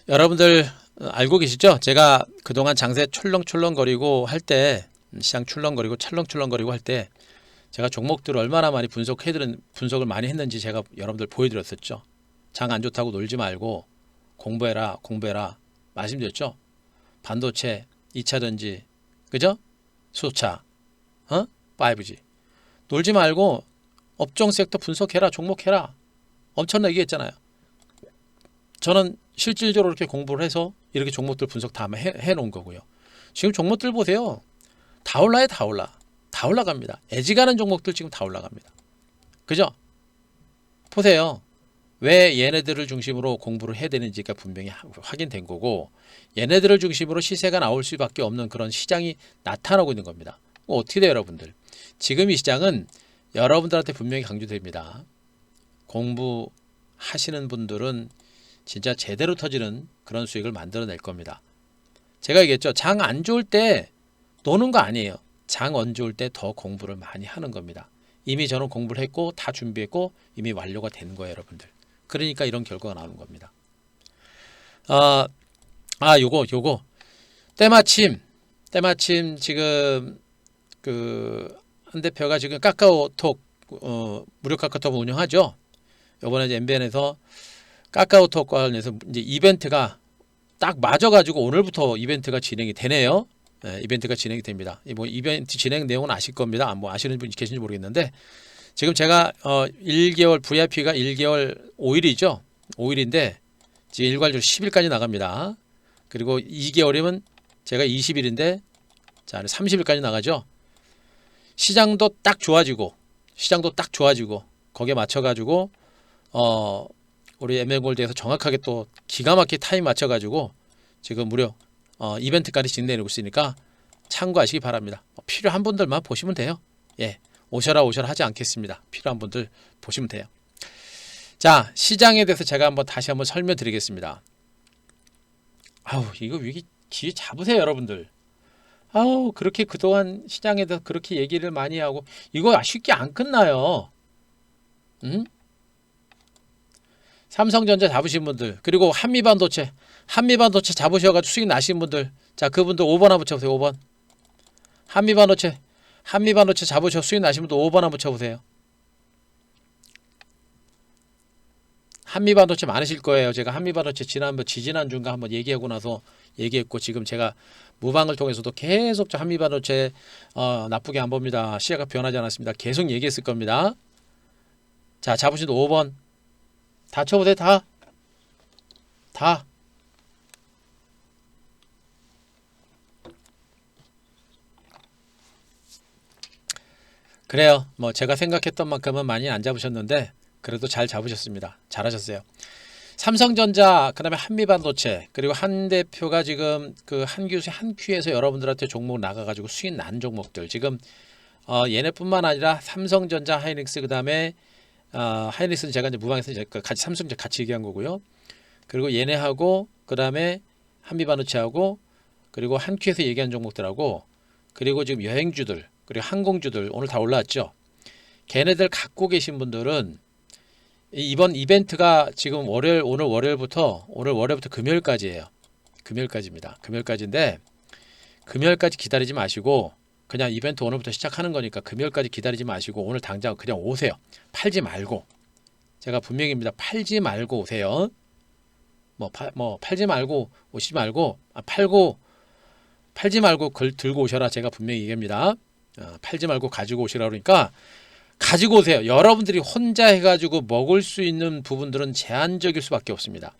[SPEAKER 1] 여러분들 알고 계시죠? 제가 그동안 장세 출렁출렁거리고 할 때 시장 출렁거리고 찰렁출렁거리고 할 때 제가 종목들을 얼마나 많이 분석을 많이 했는지 제가 여러분들 보여드렸었죠. 장 안 좋다고 놀지 말고 공부해라 말씀드렸죠. 반도체, 2차전지, 그죠? 수소차, 5G 놀지 말고 업종 섹터 분석해라, 종목해라 엄청나게 얘기했잖아요. 저는 실질적으로 이렇게 공부를 해서 이렇게 종목들 분석 다 해놓은 거고요. 지금 종목들 보세요. 다 올라요, 다 올라갑니다. 애지간한 종목들 지금 다 올라갑니다. 그죠? 보세요. 왜 얘네들을 중심으로 공부를 해야 되는지가 분명히 확인된 거고 얘네들을 중심으로 시세가 나올 수밖에 없는 그런 시장이 나타나고 있는 겁니다. 어떻게 돼요, 여러분들? 지금 이 시장은 여러분들한테 분명히 강조됩니다. 공부하시는 분들은 진짜 제대로 터지는 그런 수익을 만들어낼 겁니다. 제가 얘기했죠. 장 안 좋을 때 노는 거 아니에요. 장 안 좋을 때 더 공부를 많이 하는 겁니다. 이미 저는 공부를 했고 다 준비했고 이미 완료가 된 거예요, 여러분들. 그러니까 이런 결과가 나오는 겁니다. 요거 때마침 지금 한 대표가 지금 카카오톡 무료 카카오톡 운영하죠. 이번에 이제 MBN에서 카카오톡 관련해서 이제 이벤트가 딱 맞아가지고 오늘부터 이벤트가 진행이 되네요. 네, 이벤트가 진행이 됩니다. 뭐 이벤트 진행 내용은 아실 겁니다. 뭐 아시는 분이 계신지 모르겠는데 지금 제가 1개월 VIP가 1개월 5일이죠. 5일인데 지금 일괄적으로 10일까지 나갑니다. 그리고 2개월이면 제가 20일인데 자 30일까지 나가죠. 시장도 딱 좋아지고 거기에 맞춰가지고 우리 MM골드에서 정확하게 또 기가 막히게 타임 맞춰가지고 지금 무려 이벤트까지 진행되고 있으니까 참고하시기 바랍니다. 필요한 분들만 보시면 돼요. 예, 오셔라 하지 않겠습니다. 필요한 분들 보시면 돼요. 자, 시장에 대해서 제가 다시 한번 설명드리겠습니다. 아우, 이거 위기 기회 잡으세요, 여러분들. 아우, 그렇게 그동안 시장에 대해서 그렇게 얘기를 많이 하고 이거 쉽게 안 끝나요. 응? 삼성전자 잡으신 분들, 그리고 한미반도체 잡으셔가지고 수익 나신 분들, 자, 그분들 5번 한번 쳐보세요. 5번. 한미반도체 잡으셔 수익 나신 분들 5번 한번 쳐보세요. 한미반도체 많으실 거예요. 제가 한미반도체 지지난주인가 한번 얘기하고 나서 얘기했고, 지금 제가 무방을 통해서도 계속 저 한미반도체 나쁘게 안 봅니다. 시야가 변하지 않았습니다. 계속 얘기했을 겁니다. 자, 잡으신 5번 다 쳐보세요. 다. 그래요. 제가 생각했던 만큼은 많이 안 잡으셨는데 그래도 잘 잡으셨습니다. 잘하셨어요. 삼성전자, 그 다음에 한미반도체, 그리고 한 대표가 지금 그 한 큐에서 여러분들한테 종목 나가가지고 수익 난 종목들, 지금 얘네뿐만 아니라 삼성전자, 하이닉스, 그 다음에 하이닉스는 제가 이제 무방에서 같이 삼성전자 같이 얘기한 거고요. 그리고 얘네하고, 그 다음에 한미반도체하고, 그리고 한 큐에서 얘기한 종목들하고, 그리고 지금 여행주들, 그리고 항공주들 오늘 다 올라왔죠. 걔네들 갖고 계신 분들은 이번 이벤트가 지금 오늘 월요일부터 금요일까지예요. 금요일까지입니다. 금요일까지인데 금요일까지 기다리지 마시고 그냥 이벤트 오늘부터 시작하는 거니까 금요일까지 기다리지 마시고 오늘 당장 그냥 오세요. 팔지 말고. 제가 분명히입니다. 팔지 말고 오세요. 팔지 말고 오시지 말고 팔지 말고 걸 들고 오셔라. 제가 분명히 얘기합니다. 팔지 말고 가지고 오시라 그러니까 가지고 오세요. 여러분들이 혼자 해가지고 먹을 수 있는 부분들은 제한적일 수밖에 없습니다.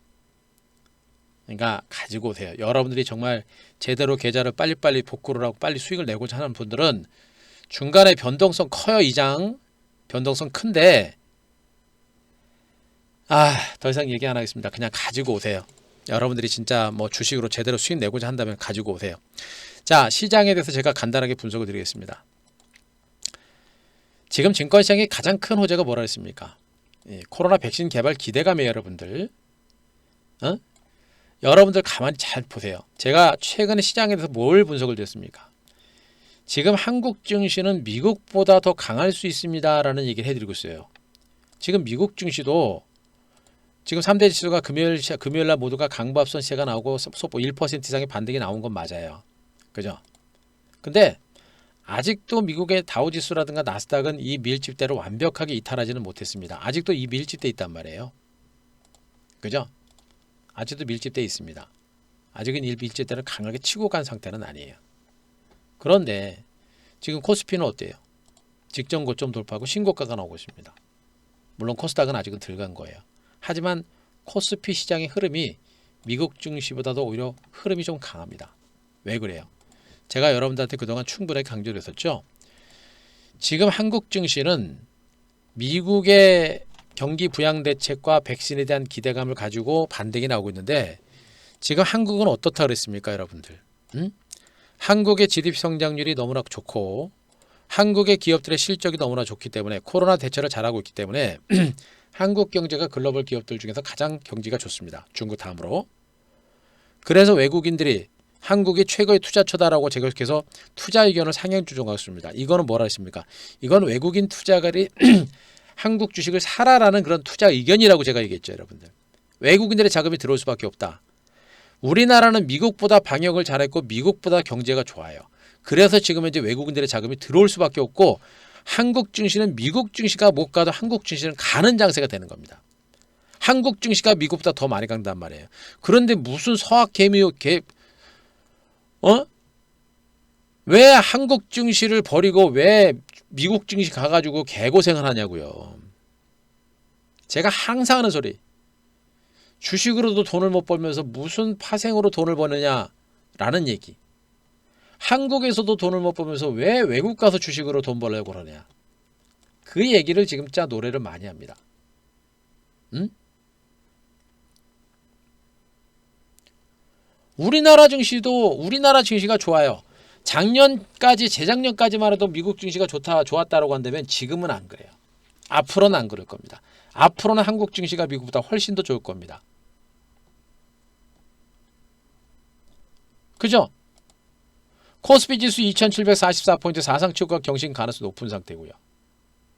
[SPEAKER 1] 그러니까 가지고 오세요. 여러분들이 정말 제대로 계좌를 빨리빨리 복구를 하고 빨리 수익을 내고자 하는 분들은 중간에 변동성 커요. 이장 변동성 큰데 더 이상 얘기 안 하겠습니다. 그냥 가지고 오세요. 여러분들이 진짜 주식으로 제대로 수익 내고자 한다면 가지고 오세요. 자, 시장에 대해서 제가 간단하게 분석을 드리겠습니다. 지금 증권시장의 가장 큰 호재가 뭐라 했습니까? 코로나 백신 개발 기대감이에요, 여러분들. 여러분들 가만히 잘 보세요. 제가 최근에 시장에 대해서 뭘 분석을 드렸습니까? 지금 한국 증시는 미국보다 더 강할 수 있습니다 라는 얘기를 해드리고 있어요. 지금 미국 증시도 지금 3대 지수가 금요일날 모두가 강보합선 시세가 나오고 1% 이상의 반등이 나온 건 맞아요. 그죠? 근데 아직도 미국의 다우지수라든가 나스닥은 이 밀집대로 완벽하게 이탈하지는 못했습니다. 아직도 이 밀집돼 있단 말이에요. 그죠? 아직도 밀집돼 있습니다. 아직은 이 밀집대를 강하게 치고 간 상태는 아니에요. 그런데 지금 코스피는 어때요? 직전 고점 돌파하고 신고가가 나오고 있습니다. 물론 코스닥은 아직은 덜 간 거예요. 하지만 코스피 시장의 흐름이 미국 증시보다도 오히려 흐름이 좀 강합니다. 왜 그래요? 제가 여러분들한테 그동안 충분히 강조를 했었죠. 지금 한국 증시는 미국의 경기 부양 대책과 백신에 대한 기대감을 가지고 반등이 나오고 있는데 지금 한국은 어떻다 그랬습니까, 여러분들? 한국의 GDP 성장률이 너무나 좋고 한국의 기업들의 실적이 너무나 좋기 때문에 코로나 대처를 잘하고 있기 때문에 한국 경제가 글로벌 기업들 중에서 가장 경기가 좋습니다. 중국 다음으로. 그래서 외국인들이 한국이 최고의 투자처다라고 제가 계속 투자 의견을 상향 조정하고 있습니다. 이거는 뭐라 했습니까? 이건 외국인 투자가들이 한국 주식을 사라라는 그런 투자 의견이라고 제가 얘기했죠, 여러분들. 외국인들의 자금이 들어올 수밖에 없다. 우리나라는 미국보다 방역을 잘했고 미국보다 경제가 좋아요. 그래서 지금 현재 외국인들의 자금이 들어올 수밖에 없고 한국 증시는 미국 증시가 못 가도 한국 증시는 가는 장세가 되는 겁니다. 한국 증시가 미국보다 더 많이 간단 말이에요. 그런데 무슨 왜 한국 증시를 버리고 왜 미국 증시 가가지고 개고생을 하냐고요. 제가 항상 하는 소리. 주식으로도 돈을 못 벌면서 무슨 파생으로 돈을 버느냐라는 얘기. 한국에서도 돈을 못 벌면서 왜 외국 가서 주식으로 돈 벌려고 그러냐. 그 얘기를 지금 노래를 많이 합니다. 우리나라 증시가 좋아요. 작년까지 재작년까지만 해도 미국 증시가 좋았다라고 한다면 지금은 안 그래요. 앞으로는 안 그럴 겁니다. 앞으로는 한국 증시가 미국보다 훨씬 더 좋을 겁니다. 그죠? 코스피 지수 2744포인트 사상 최고가 경신 가능성이 높은 상태고요.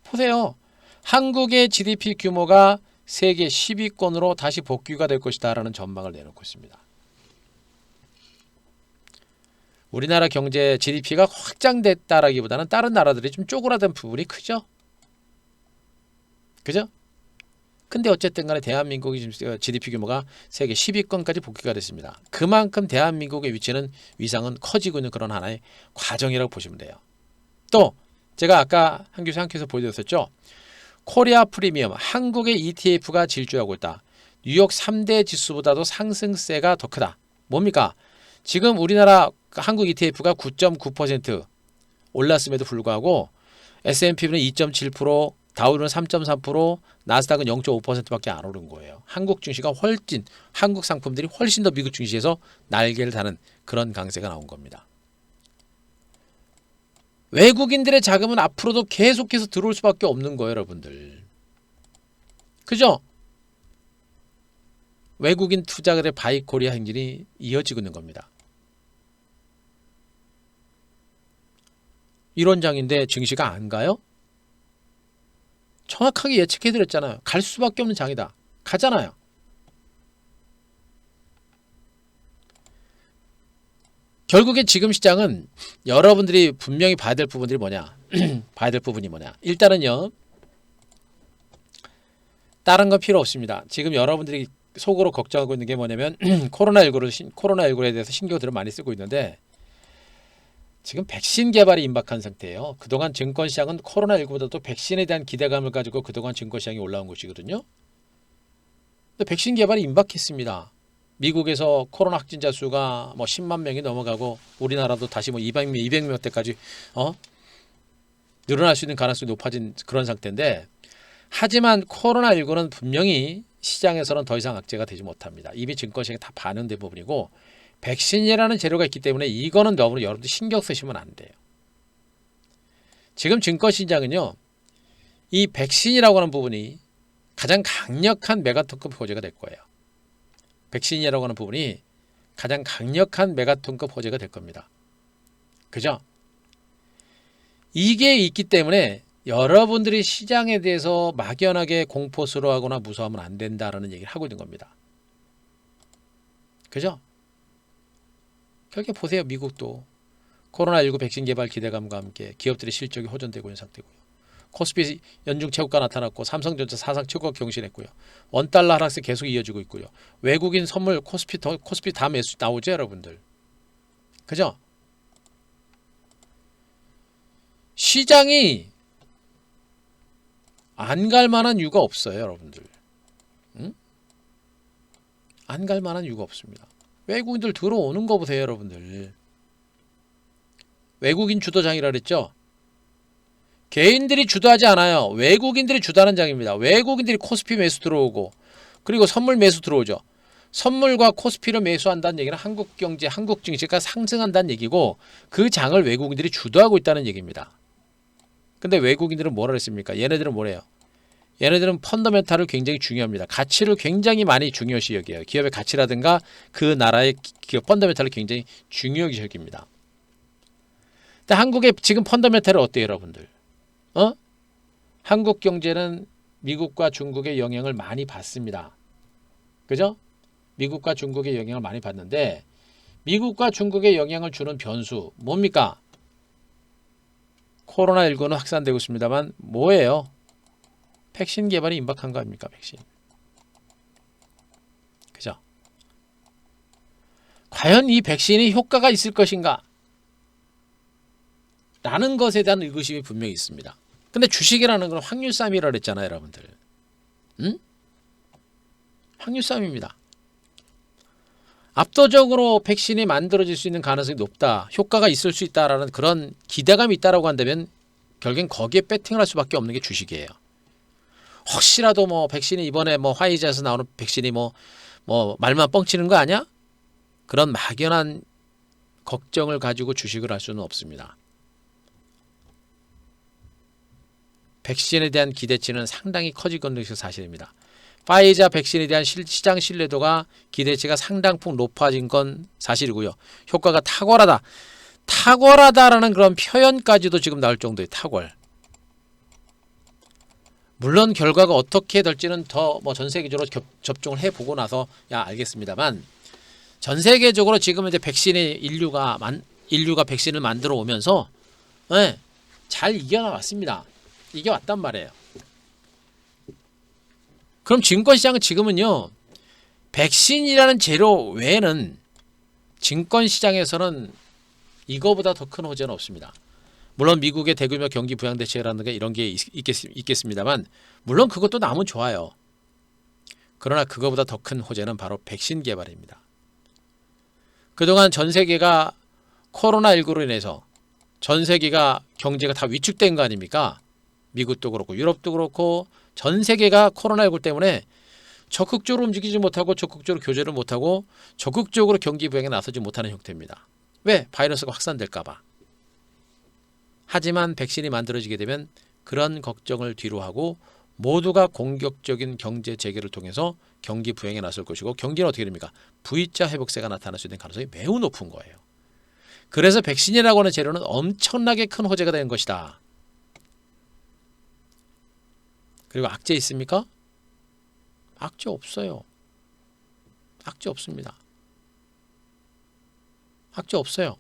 [SPEAKER 1] 보세요. 한국의 GDP 규모가 세계 10위권으로 다시 복귀가 될 것이다 라는 전망을 내놓고 있습니다. 우리나라 경제 GDP가 확장됐다라기보다는 다른 나라들이 좀 쪼그라든 부분이 크죠. 그죠? 근데 어쨌든 간에 대한민국이 지금 GDP 규모가 세계 10위권까지 복귀가 됐습니다. 그만큼 대한민국의 위상은 커지고 있는 그런 하나의 과정이라고 보시면 돼요. 또 제가 아까 한 교수 함께서 보여드렸었죠. 코리아 프리미엄, 한국의 ETF가 질주하고 있다. 뉴욕 3대 지수보다도 상승세가 더 크다. 뭡니까? 지금 우리나라 한국 ETF가 9.9% 올랐음에도 불구하고 S&P는 2.7%, 다우는 3.3%, 나스닥은 0.5%밖에 안 오른 거예요. 한국 증시가 한국 상품들이 훨씬 더 미국 증시에서 날개를 다는 그런 강세가 나온 겁니다. 외국인들의 자금은 앞으로도 계속해서 들어올 수밖에 없는 거예요, 여러분들. 그죠? 외국인 투자들의 바이 코리아 행진이 이어지고 있는 겁니다. 이런 장인데 증시가 안 가요? 정확하게 예측해드렸잖아요. 갈 수밖에 없는 장이다. 가잖아요. 결국에 지금 시장은 여러분들이 분명히 봐야 될 부분들이 뭐냐? 봐야 될 부분이 뭐냐? 일단은요. 다른 건 필요 없습니다. 지금 여러분들이 속으로 걱정하고 있는 게 뭐냐면 코로나19에 대해서 신경들을 많이 쓰고 있는데 지금 백신 개발이 임박한 상태예요. 그동안 증권시장은 코로나19보다도 백신에 대한 기대감을 가지고 그동안 증권시장이 올라온 것이거든요. 근데 백신 개발이 임박했습니다. 미국에서 코로나 확진자 수가 뭐 10만 명이 넘어가고 우리나라도 다시 뭐 200명대까지 늘어날 수 있는 가능성이 높아진 그런 상태인데 하지만 코로나19는 분명히 시장에서는 더 이상 악재가 되지 못합니다. 이미 증권시장에 다 반영된 부분이고 백신이라는 재료가 있기 때문에 이거는 너무 여러분들 신경 쓰시면 안 돼요. 지금 증권시장은요. 이 백신이라고 하는 부분이 가장 강력한 메가톤급 호재가 될 거예요. 백신이라고 하는 부분이 가장 강력한 메가톤급 호재가 될 겁니다. 그죠? 이게 있기 때문에 여러분들이 시장에 대해서 막연하게 공포스러워하거나 무서워하면 안 된다라는 얘기를 하고 있는 겁니다. 그죠? 결국에 보세요. 미국도 코로나19 백신 개발 기대감과 함께 기업들의 실적이 호전되고 있는 상태고요. 코스피 연중 최고가 나타났고 삼성전자 사상 최고가 경신했고요. 원달러 하락세 계속 이어지고 있고요. 외국인 선물 코스피 다 매수 나오죠, 여러분들. 그죠? 시장이 안 갈 만한 이유가 없어요, 여러분들. 응? 안 갈 만한 이유가 없습니다. 외국인들 들어오는 거 보세요, 여러분들. 외국인 주도장이라 그랬죠? 개인들이 주도하지 않아요. 외국인들이 주도하는 장입니다. 외국인들이 코스피 매수 들어오고 그리고 선물 매수 들어오죠. 선물과 코스피를 매수한다는 얘기는 한국 경제, 한국 증시가 상승한다는 얘기고 그 장을 외국인들이 주도하고 있다는 얘기입니다. 근데 외국인들은 뭐라 그랬습니까? 얘네들은 뭐래요? 얘네들은 펀더멘탈을 굉장히 중요합니다. 가치를 굉장히 많이 중요시 여겨요. 기업의 가치라든가 그 나라의 기업 펀더멘탈을 굉장히 중요시 여깁니다. 근데 한국의 지금 펀더멘탈은 어때요, 여러분들? 한국 경제는 미국과 중국의 영향을 많이 받습니다. 그죠? 미국과 중국의 영향을 많이 받는데 미국과 중국의 영향을 주는 변수 뭡니까? 코로나19는 확산되고 있습니다만 뭐예요? 백신 개발이 임박한 거 아닙니까? 백신. 그죠? 과연 이 백신이 효과가 있을 것인가? 라는 것에 대한 의구심이 분명히 있습니다. 근데 주식이라는 건 확률 싸움이라고 그랬잖아요, 여러분들. 응? 확률 싸움입니다. 압도적으로 백신이 만들어질 수 있는 가능성이 높다, 효과가 있을 수 있다라는 그런 기대감이 있다라고 한다면 결국엔 거기에 배팅을 할 수밖에 없는 게 주식이에요. 혹시라도 뭐 백신이 이번에 뭐 화이자에서 나오는 백신이 뭐 말만 뻥치는 거 아니야? 그런 막연한 걱정을 가지고 주식을 할 수는 없습니다. 백신에 대한 기대치는 상당히 커지고 있는 것이 사실입니다. 파이자 백신에 대한 시장 신뢰도가 기대치가 상당폭 높아진 건 사실이고요. 효과가 탁월하다. 탁월하다라는 그런 표현까지도 지금 나올 정도의 탁월. 물론 결과가 어떻게 될지는 더 뭐 전 세계적으로 접종을 해보고 나서 알겠습니다만, 전 세계적으로 지금 이제 인류가 백신을 만들어 오면서 잘 이겨나왔습니다. 이겨왔단 말이에요. 그럼 증권시장은 지금은요, 백신이라는 재료 외에는 증권시장에서는 이거보다 더 큰 호재는 없습니다. 물론 미국의 대규모 경기 부양 대책이라는 게 이런 게 있겠습니다만, 물론 그것도 나면 좋아요. 그러나 그거보다 더 큰 호재는 바로 백신 개발입니다. 그동안 전 세계가 코로나19로 인해서 전 세계가 경제가 다 위축된 거 아닙니까? 미국도 그렇고 유럽도 그렇고 전 세계가 코로나19 때문에 적극적으로 움직이지 못하고 적극적으로 교제를 못하고 적극적으로 경기 부양에 나서지 못하는 형태입니다. 왜? 바이러스가 확산될까 봐. 하지만 백신이 만들어지게 되면 그런 걱정을 뒤로 하고 모두가 공격적인 경제 재개를 통해서 경기 부양에 나설 것이고, 경기는 어떻게 됩니까? V자 회복세가 나타날 수 있는 가능성이 매우 높은 거예요. 그래서 백신이라고 하는 재료는 엄청나게 큰 호재가 되는 것이다. 그리고 악재 있습니까? 악재 없어요. 악재 없습니다. 악재 없어요.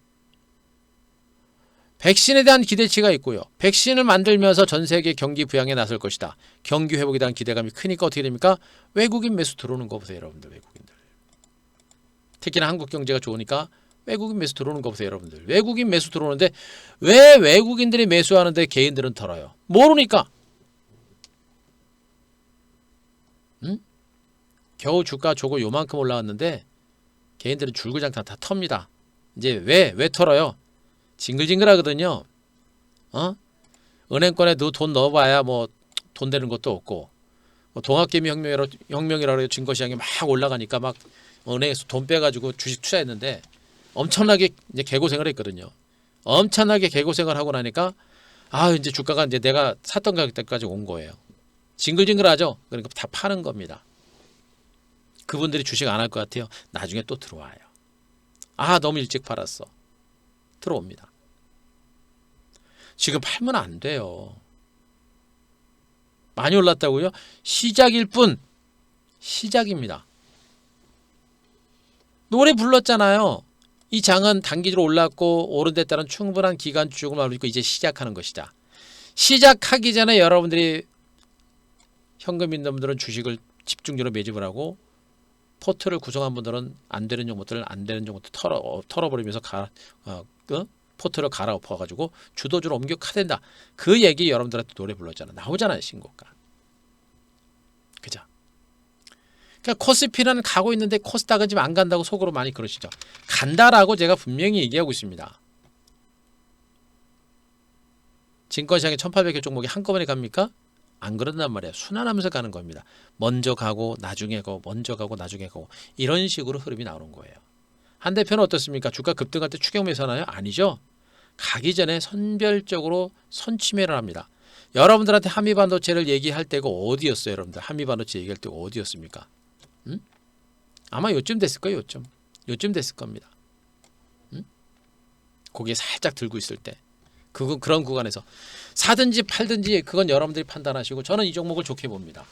[SPEAKER 1] 백신에 대한 기대치가 있고요. 백신을 만들면서 전 세계 경기 부양에 나설 것이다. 경기 회복에 대한 기대감이 크니까 어떻게 됩니까? 외국인 매수 들어오는 거 보세요, 여러분들. 외국인들. 특히나 한국 경제가 좋으니까 외국인 매수 들어오는 거 보세요, 여러분들. 외국인 매수 들어오는데 왜 외국인들이 매수하는데 개인들은 털어요? 모르니까. 응? 겨우 주가 저거 요만큼 올라왔는데 개인들은 줄구장창 다 텁니다. 이제 왜 털어요? 징글징글하거든요. 은행권에 돈 넣어봐야 뭐 돈 되는 것도 없고, 뭐 동학개미 혁명이라고 해서 증거시장이 막 올라가니까 막 은행에서 돈 빼가지고 주식 투자했는데 엄청나게 이제 개고생을 했거든요. 엄청나게 개고생을 하고 나니까 이제 주가가 이제 내가 샀던 가격대까지 온 거예요. 징글징글하죠. 그러니까 다 파는 겁니다. 그분들이 주식 안 할 것 같아요. 나중에 또 들어와요. 너무 일찍 팔았어. 들어옵니다. 지금 팔면 안 돼요. 많이 올랐다고요? 시작일 뿐. 시작입니다. 노래 불렀잖아요. 이 장은 단기적으로 올랐고 오른 데 따른 충분한 기간 주식을 말고 있고 이제 시작하는 것이다. 시작하기 전에 여러분들이 현금 있는 분들은 주식을 집중적으로 매집을 하고, 포트를 구성한 분들은 안 되는 종목들 털어버리면서 포트를 갈아엎어가지고 주도주로 옮겨 가된다. 그 얘기 여러분들한테 노래 불렀잖아. 나오잖아요, 신고가. 그죠? 그러니까 코스피는 가고 있는데 코스닥은 지금 안 간다고 속으로 많이 그러시죠. 간다라고 제가 분명히 얘기하고 있습니다. 증권시장에 1800개 종목이 한꺼번에 갑니까? 안 그런단 말이에요. 순환하면서 가는 겁니다. 먼저 가고 나중에 가고 먼저 가고 나중에 가고 이런 식으로 흐름이 나오는 거예요. 한대표는 어떻습니까? 주가 급등할 때 추격 매수하나요? 아니죠. 가기 전에 선별적으로 선취매를 합니다. 여러분들한테 한미반도체를 얘기할 때가 어디였어요? 여러분들 한미반도체 얘기할 때가 어디였습니까? 아마 요쯤 됐을 거예요. 요쯤 됐을 겁니다. 고개 살짝 들고 있을 때 그런 구간에서 사든지 팔든지 그건 여러분들이 판단하시고, 저는 이 종목을 좋게 봅니다.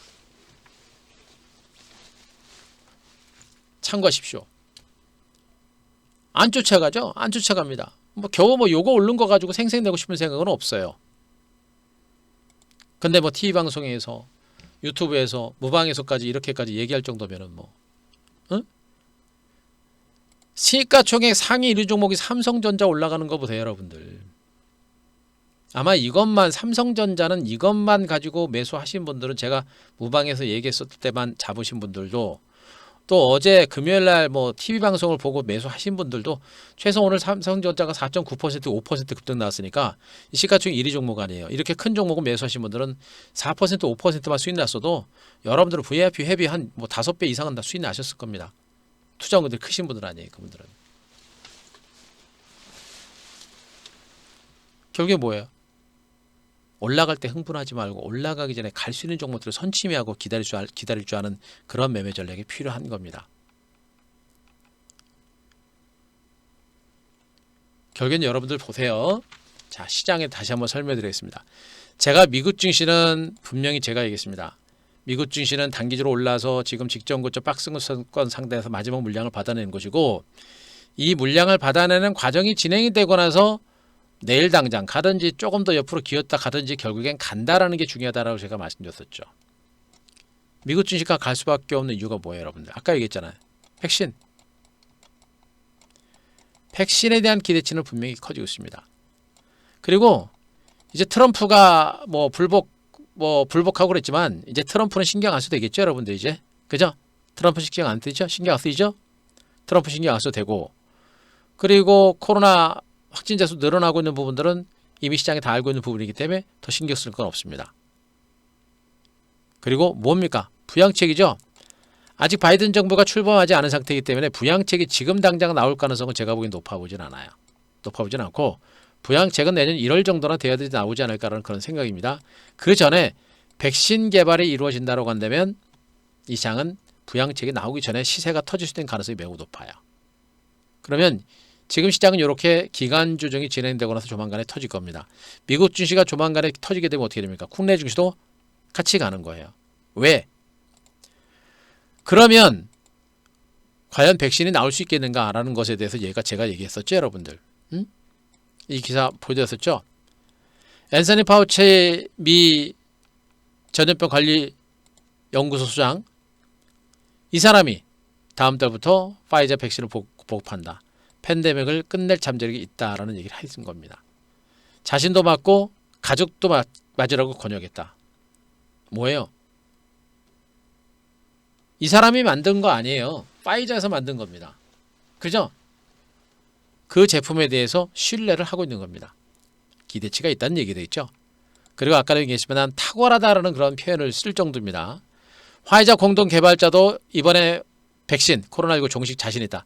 [SPEAKER 1] 참고하십시오. 안 쫓아가죠? 안 쫓아갑니다. 겨우 요거 오른 거 가지고 생색내고 싶은 생각은 없어요. 근데 TV 방송에서 유튜브에서 무방에서까지 이렇게까지 얘기할 정도면은 시가총액 상위 1위 종목이 삼성전자 올라가는 거 보세요, 여러분들. 아마 삼성전자는 이것만 가지고 매수하신 분들은, 제가 무방에서 얘기했을 때만 잡으신 분들도, 또 어제 금요일날 TV 방송을 보고 매수하신 분들도 최소 오늘 삼성전자가 4.9% 5% 급등 나왔으니까 시가총액 1위 종목 아니에요. 이렇게 큰 종목을 매수하신 분들은 4% 5%만 수익 났어도 여러분들은 VIP 회비 한 5배 이상은 다 수익 나셨을 겁니다. 투자원들 크신 분들 아니에요, 그분들은. 결국에 뭐예요? 올라갈 때 흥분하지 말고 올라가기 전에 갈 수 있는 종목들을 선침해하고 기다릴 줄 아는 그런 매매 전략이 필요한 겁니다. 결국엔 여러분들 보세요. 자, 시장에 다시 한번 설명드리겠습니다. 제가 미국 증시는 분명히 제가 얘기했습니다. 미국 증시는 단기적으로 올라서 지금 직전 고점 박스권 상대에서 마지막 물량을 받아내는 것이고, 이 물량을 받아내는 과정이 진행이 되고 나서 내일 당장 가든지 조금 더 옆으로 기었다 가든지 결국엔 간다라는 게 중요하다라고 제가 말씀드렸었죠. 미국 증시가 갈 수밖에 없는 이유가 뭐예요, 여러분들? 아까 얘기했잖아요. 백신. 백신에 대한 기대치는 분명히 커지고 있습니다. 그리고 이제 트럼프가 불복하고 그랬지만 이제 트럼프는 신경 안 써도 되겠죠, 여러분들 이제. 그죠? 트럼프 신경 안 쓰죠? 신경 안 쓰이죠? 트럼프 신경 안 써도 되고. 그리고 코로나 확진자 수 늘어나고 있는 부분들은 이미 시장에 다 알고 있는 부분이기 때문에 더 신경 쓸 건 없습니다. 그리고 뭡니까? 부양책이죠. 아직 바이든 정부가 출범하지 않은 상태이기 때문에 부양책이 지금 당장 나올 가능성은 제가 보기엔 높아보진 않아요. 높아보진 않고 부양책은 내년 1월 정도나 돼야 되지 나오지 않을까라는 그런 생각입니다. 그 전에 백신 개발이 이루어진다고 한다면 이 시장은 부양책이 나오기 전에 시세가 터질 수 있는 가능성이 매우 높아요. 그러면 지금 시장은 이렇게 기간 조정이 진행되고 나서 조만간에 터질 겁니다. 미국 증시가 조만간에 터지게 되면 어떻게 됩니까? 국내 증시도 같이 가는 거예요. 왜? 그러면 과연 백신이 나올 수 있겠는가라는 것에 대해서 제가 얘기했었죠, 여러분들. 응? 이 기사 보여드렸었죠. 앤서니 파우치 미 전염병 관리 연구소 소장, 이 사람이 다음 달부터 파이자 백신을 보급한다. 팬데믹을 끝낼 잠재력이 있다라는 얘기를 했은 겁니다. 자신도 맞고 가족도 맞으라고 권유하겠다. 뭐예요? 이 사람이 만든 거 아니에요. 파이자에서 만든 겁니다. 그죠? 그 제품에 대해서 신뢰를 하고 있는 겁니다. 기대치가 있다는 얘기도 있죠. 그리고 아까도 얘기했지만 탁월하다라는 그런 표현을 쓸 정도입니다. 화이자 공동 개발자도 이번에 백신 코로나19 종식 자신 있다.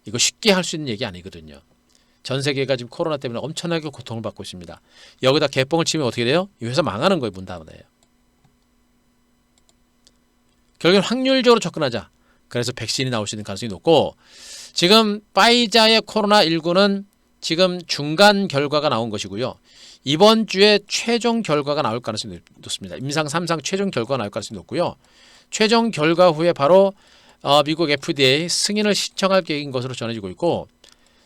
[SPEAKER 1] 이거 쉽게 할 수 있는 얘기 아니거든요. 전 세계가 지금 코로나 때문에 엄청나게 고통을 받고 있습니다. 여기다 개뻥을 치면 어떻게 돼요? 이 회사 망하는 거예요. 문 닫아요. 결국엔 확률적으로 접근하자. 그래서 백신이 나올 수 있는 가능성이 높고, 지금 파이자의 코로나19는 지금 중간 결과가 나온 것이고요. 이번 주에 최종 결과가 나올 가능성이 높습니다. 임상 3상 최종 결과가 나올 가능성이 높고요. 최종 결과 후에 바로 미국 FDA 승인을 신청할 계획인 것으로 전해지고 있고,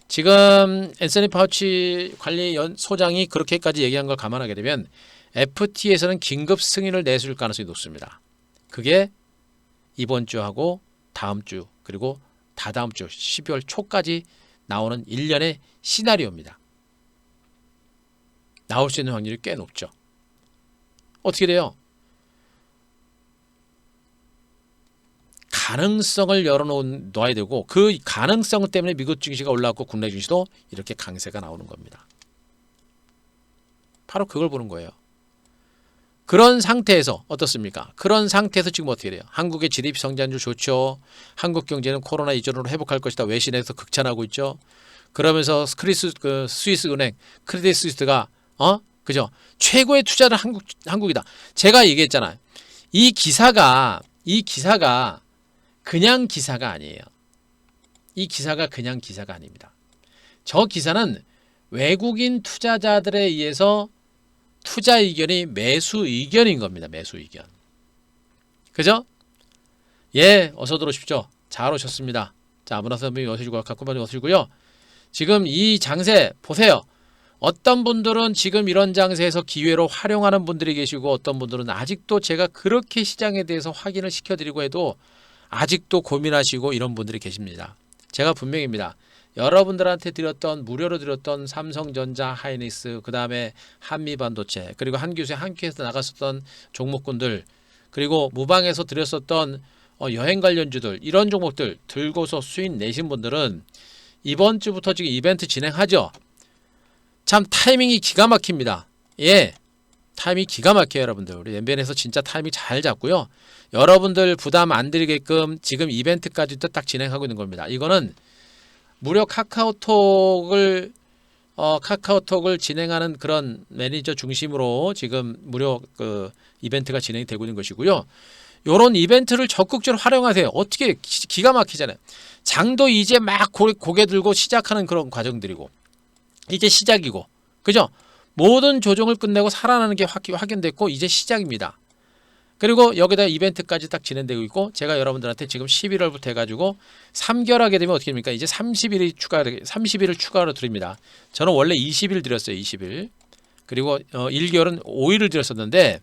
[SPEAKER 1] 지금 앤서니 파우치 관리 소장이 그렇게까지 얘기한 걸 감안하게 되면 FTA에서는 긴급 승인을 내줄 가능성이 높습니다. 그게 이번 주하고 다음 주 그리고 다다음 주 12월 초까지 나오는 1년의 시나리오입니다. 나올 수 있는 확률이 꽤 높죠. 어떻게 돼요? 가능성을 열어놓아야 되고, 그 가능성 때문에 미국 증시가 올라왔고 국내 증시도 이렇게 강세가 나오는 겁니다. 바로 그걸 보는 거예요. 그런 상태에서 어떻습니까? 그런 상태에서 지금 어떻게 돼요? 한국의 GDP 성장률 좋죠. 한국 경제는 코로나 이전으로 회복할 것이다. 외신에서 극찬하고 있죠. 그러면서 스위스 은행 크레딧 스위스가 그죠? 최고의 투자는 한국이다. 제가 얘기했잖아요. 이 기사가 그냥 기사가 아니에요. 이 기사가 그냥 기사가 아닙니다. 저 기사는 외국인 투자자들에 의해서 투자 의견이 매수 의견인 겁니다. 매수 의견. 그죠? 예, 어서 들어오십시오. 잘 오셨습니다. 자, 문화 선생님이 오시고 각구반이 오시고요. 지금 이 장세 보세요. 어떤 분들은 지금 이런 장세에서 기회로 활용하는 분들이 계시고, 어떤 분들은 아직도 제가 그렇게 시장에 대해서 확인을 시켜드리고 해도 아직도 고민하시고 이런 분들이 계십니다. 제가 분명입니다. 여러분들한테 무료로 드렸던 삼성전자, 하이닉스, 그 다음에 한미반도체, 그리고 한교수의 한큐에서 나갔었던 종목군들, 그리고 무방에서 드렸었던 여행 관련주들, 이런 종목들 들고서 수익 내신 분들은 이번 주부터 지금 이벤트 진행하죠. 참 타이밍이 기가 막힙니다. 예, 타이밍이 기가 막혀요, 여러분들. 우리 MBN에서 진짜 타이밍 잘 잡고요. 여러분들 부담 안 드리게끔 지금 이벤트까지도 딱 진행하고 있는 겁니다. 이거는 무료 카카오톡을 카카오톡을 진행하는 그런 매니저 중심으로 지금 무료 그 이벤트가 진행이 되고 있는 것이고요. 요런 이벤트를 적극적으로 활용하세요. 어떻게 기가 막히잖아요. 장도 이제 막 고개 들고 시작하는 그런 과정들이고 이제 시작이고 그죠? 모든 조정을 끝내고 살아나는 게 확인됐고 이제 시작입니다. 그리고 여기다 이벤트까지 딱 진행되고 있고 제가 여러분들한테 지금 11월부터 해가지고 3개월 하게 되면 어떻게 됩니까? 이제 30일을 추가로 드립니다. 저는 원래 20일 드렸어요. 20일. 그리고 1개월은 5일을 드렸었는데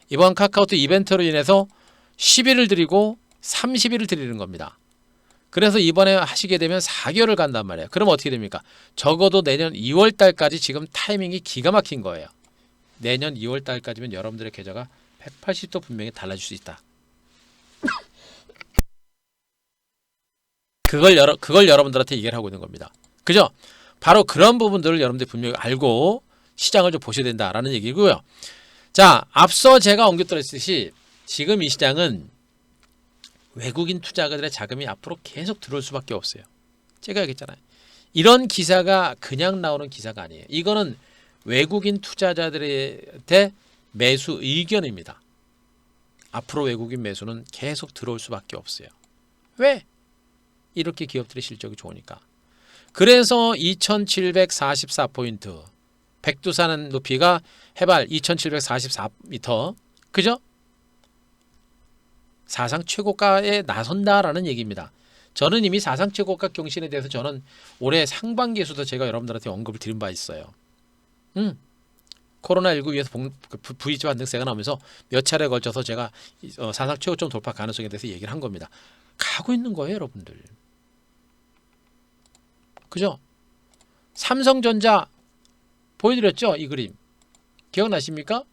[SPEAKER 1] 이번 카카오톡 이벤트로 인해서 10일을 드리고 30일을 드리는 겁니다. 그래서 이번에 하시게 되면 4개월을 간단 말이에요. 그럼 어떻게 됩니까? 적어도 내년 2월 달까지 지금 타이밍이 기가 막힌 거예요. 내년 2월 달까지면 여러분들의 계좌가 180도 분명히 달라질 수 있다. 그걸 여러분들한테 얘기를 하고 있는 겁니다. 그죠? 바로 그런 부분들을 여러분들이 분명히 알고 시장을 좀 보셔야 된다라는 얘기고요. 자, 앞서 제가 언급드렸듯이 지금 이 시장은 외국인 투자가들의 자금이 앞으로 계속 들어올 수밖에 없어요. 제가 얘기했잖아요. 이런 기사가 그냥 나오는 기사가 아니에요. 이거는 외국인 투자자들의 매수 의견입니다. 앞으로 외국인 매수는 계속 들어올 수밖에 없어요. 왜? 이렇게 기업들의 실적이 좋으니까. 그래서 2744포인트 백두산 높이가 해발 2744m 그죠? 사상 최고가에 나선다라는 얘기입니다. 저는 이미 사상 최고가 경신에 대해서 저는 올해 상반기에서도 제가 여러분들한테 언급을 드린 바 있어요. 코로나19 위해서 V자 반등세가 나오면서 몇 차례에 걸쳐서 제가 사상 최고점 돌파 가능성에 대해서 얘기를 한 겁니다. 가고 있는 거예요, 여러분들. 그죠? 삼성전자 보여드렸죠? 이 그림. 기억나십니까?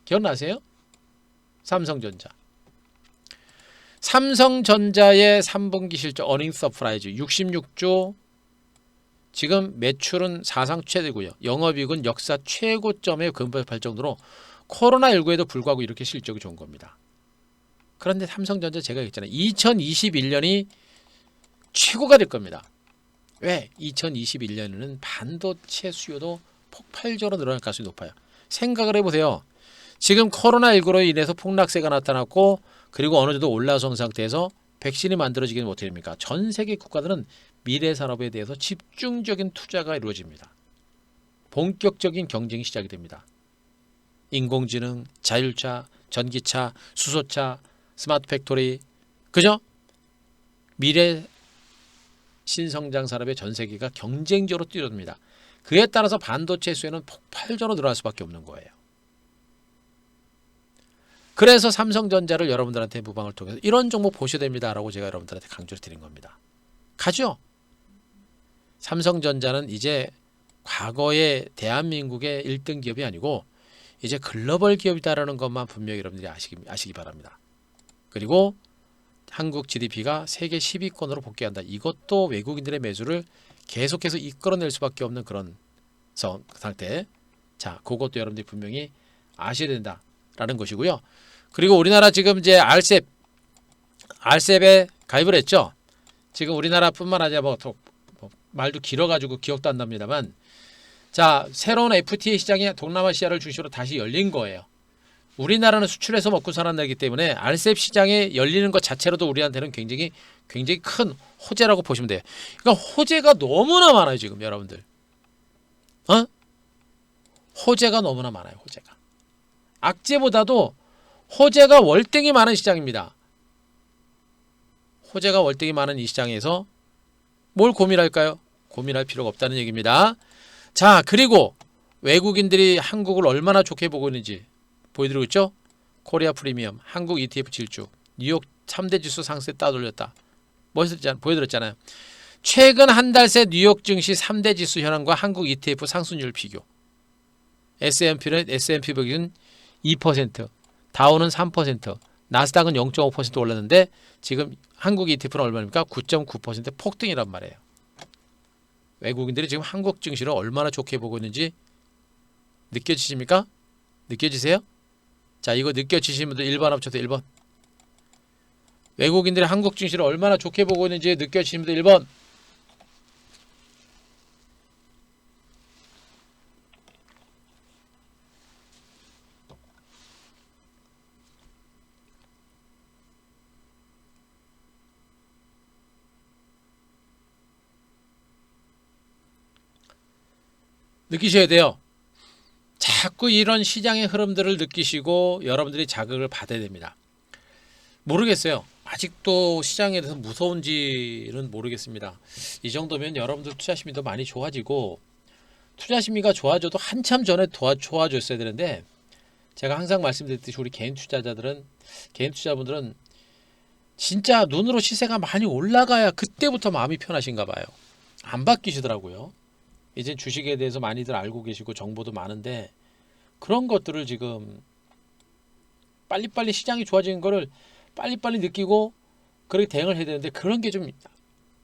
[SPEAKER 1] 기억나세요? 삼성전자의 3분기 실적 어닝 서프라이즈 66조 지금 매출은 사상 최대고요. 영업이익은 역사 최고점에 근접할 정도로 코로나19에도 불구하고 이렇게 실적이 좋은 겁니다. 그런데 삼성전자 제가 얘기했잖아요. 2021년이 최고가 될 겁니다. 왜? 2021년에는 반도체 수요도 폭발적으로 늘어날 가능성이 높아요. 생각을 해보세요. 지금 코로나19로 인해서 폭락세가 나타났고 그리고 어느 정도 올라선 상태에서 백신이 만들어지기는 어떻게 됩니까? 전 세계 국가들은 미래 산업에 대해서 집중적인 투자가 이루어집니다. 본격적인 경쟁이 시작이 됩니다. 인공지능, 자율차, 전기차, 수소차, 스마트 팩토리, 그죠? 미래 신성장 산업의 전 세계가 경쟁적으로 뛰어듭니다. 그에 따라서 반도체 수요는 폭발적으로 늘어날 수밖에 없는 거예요. 그래서 삼성전자를 여러분들한테 무방을 통해서 이런 종목 보셔야 됩니다라고 제가 여러분들한테 강조를 드린 겁니다. 가죠? 삼성전자는 이제 과거의 대한민국의 1등 기업이 아니고 이제 글로벌 기업이다라는 것만 분명히 여러분들이 아시기 바랍니다. 그리고 한국 GDP가 세계 10위권으로 복귀한다. 이것도 외국인들의 매수를 계속해서 이끌어낼 수밖에 없는 그런 상태. 자, 그것도 여러분들이 분명히 아셔야 된다라는 것이고요. 그리고 우리나라 지금 이제 RCEP에 가입을 했죠. 지금 우리나라뿐만 아니라 말도 길어가지고 기억도 안 납니다만, 자, 새로운 FTA 시장이 동남아시아를 중심으로 다시 열린 거예요. 우리나라는 수출해서 먹고 살아나기 때문에 RCEP 시장에 열리는 것 자체로도 우리한테는 굉장히 큰 호재라고 보시면 돼요. 그러니까 호재가 너무나 많아요, 지금 여러분들. 호재가 너무나 많아요, 호재가. 악재보다도 호재가 월등히 많은 시장입니다. 호재가 월등히 많은 이 시장에서 뭘 고민할까요? 고민할 필요가 없다는 얘기입니다. 자, 그리고 외국인들이 한국을 얼마나 좋게 보고 있는지 보여드리고 있죠? 코리아 프리미엄, 한국 ETF 질주, 뉴욕 3대 지수 상세 따돌렸다. 보여드렸잖아요. 최근 한 달 새 뉴욕 증시 3대 지수 현황과 한국 ETF 상승률 비교. S&P는 S&P 500은 2%, 다우는 3%, 나스닥은 0.5% 올랐는데 지금 한국 ETF는 얼마입니까? 9.9% 폭등이란 말이에요. 외국인들이 지금 한국 증시를 얼마나 좋게 보고 있는지 느껴지십니까? 느껴지세요? 자, 이거 느껴지시는 분들 1번 합쳐서 1번. 외국인들이 한국 증시를 얼마나 좋게 보고 있는지 느껴지시는 분들 1번. 느끼셔야 돼요. 자꾸 이런 시장의 흐름들을 느끼시고 여러분들이 자극을 받아야 됩니다. 모르겠어요. 아직도 시장에 대해서 무서운지는 모르겠습니다. 이 정도면 여러분들 투자 심리도 많이 좋아지고, 투자 심리가 좋아져도 한참 전에 좋아졌어야 되는데, 제가 항상 말씀드렸듯이 우리 개인 투자분들은 진짜 눈으로 시세가 많이 올라가야 그때부터 마음이 편하신가 봐요. 안 바뀌시더라고요. 이제 주식에 대해서 많이들 알고 계시고 정보도 많은데, 그런 것들을 지금 빨리빨리 시장이 좋아지는 거를 빨리빨리 느끼고 그렇게 대응을 해야 되는데, 그런 게 좀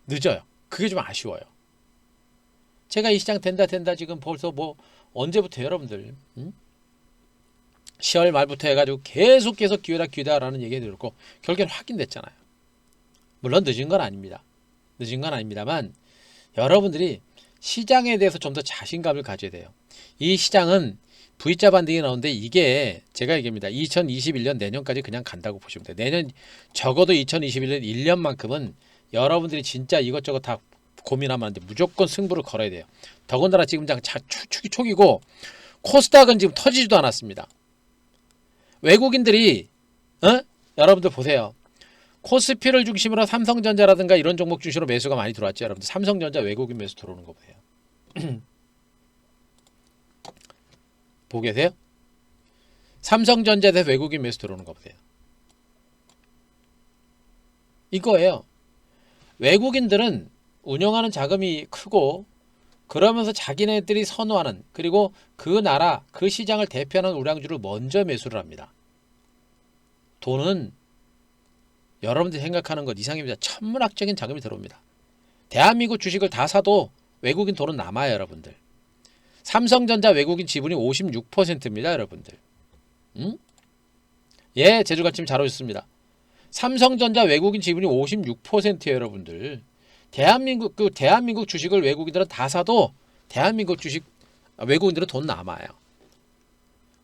[SPEAKER 1] 늦어요. 그게 좀 아쉬워요. 제가 이 시장 된다 지금 벌써 뭐 언제부터 여러분들 10월 말부터 해가지고 계속해서 기회다라는 얘기 들었고, 결국엔 확인됐잖아요. 물론 늦은 건 아닙니다만 여러분들이 시장에 대해서 좀 더 자신감을 가져야 돼요. 이 시장은 V자 반등이 나오는데, 이게 제가 얘기합니다. 2021년 내년까지 그냥 간다고 보시면 돼요. 내년 적어도 2021년 1년만큼은 여러분들이 진짜 이것저것 다 고민하면 안 돼. 무조건 승부를 걸어야 돼요. 더군다나 지금 축이 초기고 코스닥은 지금 터지지도 않았습니다. 외국인들이 여러분들 보세요. 코스피를 중심으로 삼성전자라든가 이런 종목 중심으로 매수가 많이 들어왔죠. 여러분들 삼성전자 외국인 매수 들어오는 거 보세요. 보고 계세요? 삼성전자에 대해서 외국인 매수 들어오는 거 보세요. 이거예요. 외국인들은 운영하는 자금이 크고, 그러면서 자기네들이 선호하는, 그리고 그 나라, 그 시장을 대표하는 우량주를 먼저 매수를 합니다. 돈은 여러분들이 생각하는 것 이상입니다. 천문학적인 자금이 들어옵니다. 대한민국 주식을 다 사도 외국인 돈은 남아요, 여러분들. 삼성전자 외국인 지분이 56%입니다, 여러분들. 예, 제주가침 잘 오셨습니다. 삼성전자 외국인 지분이 56%예요, 여러분들. 대한민국 주식을 외국인들은 다 사도 대한민국 주식 외국인들은 돈 남아요.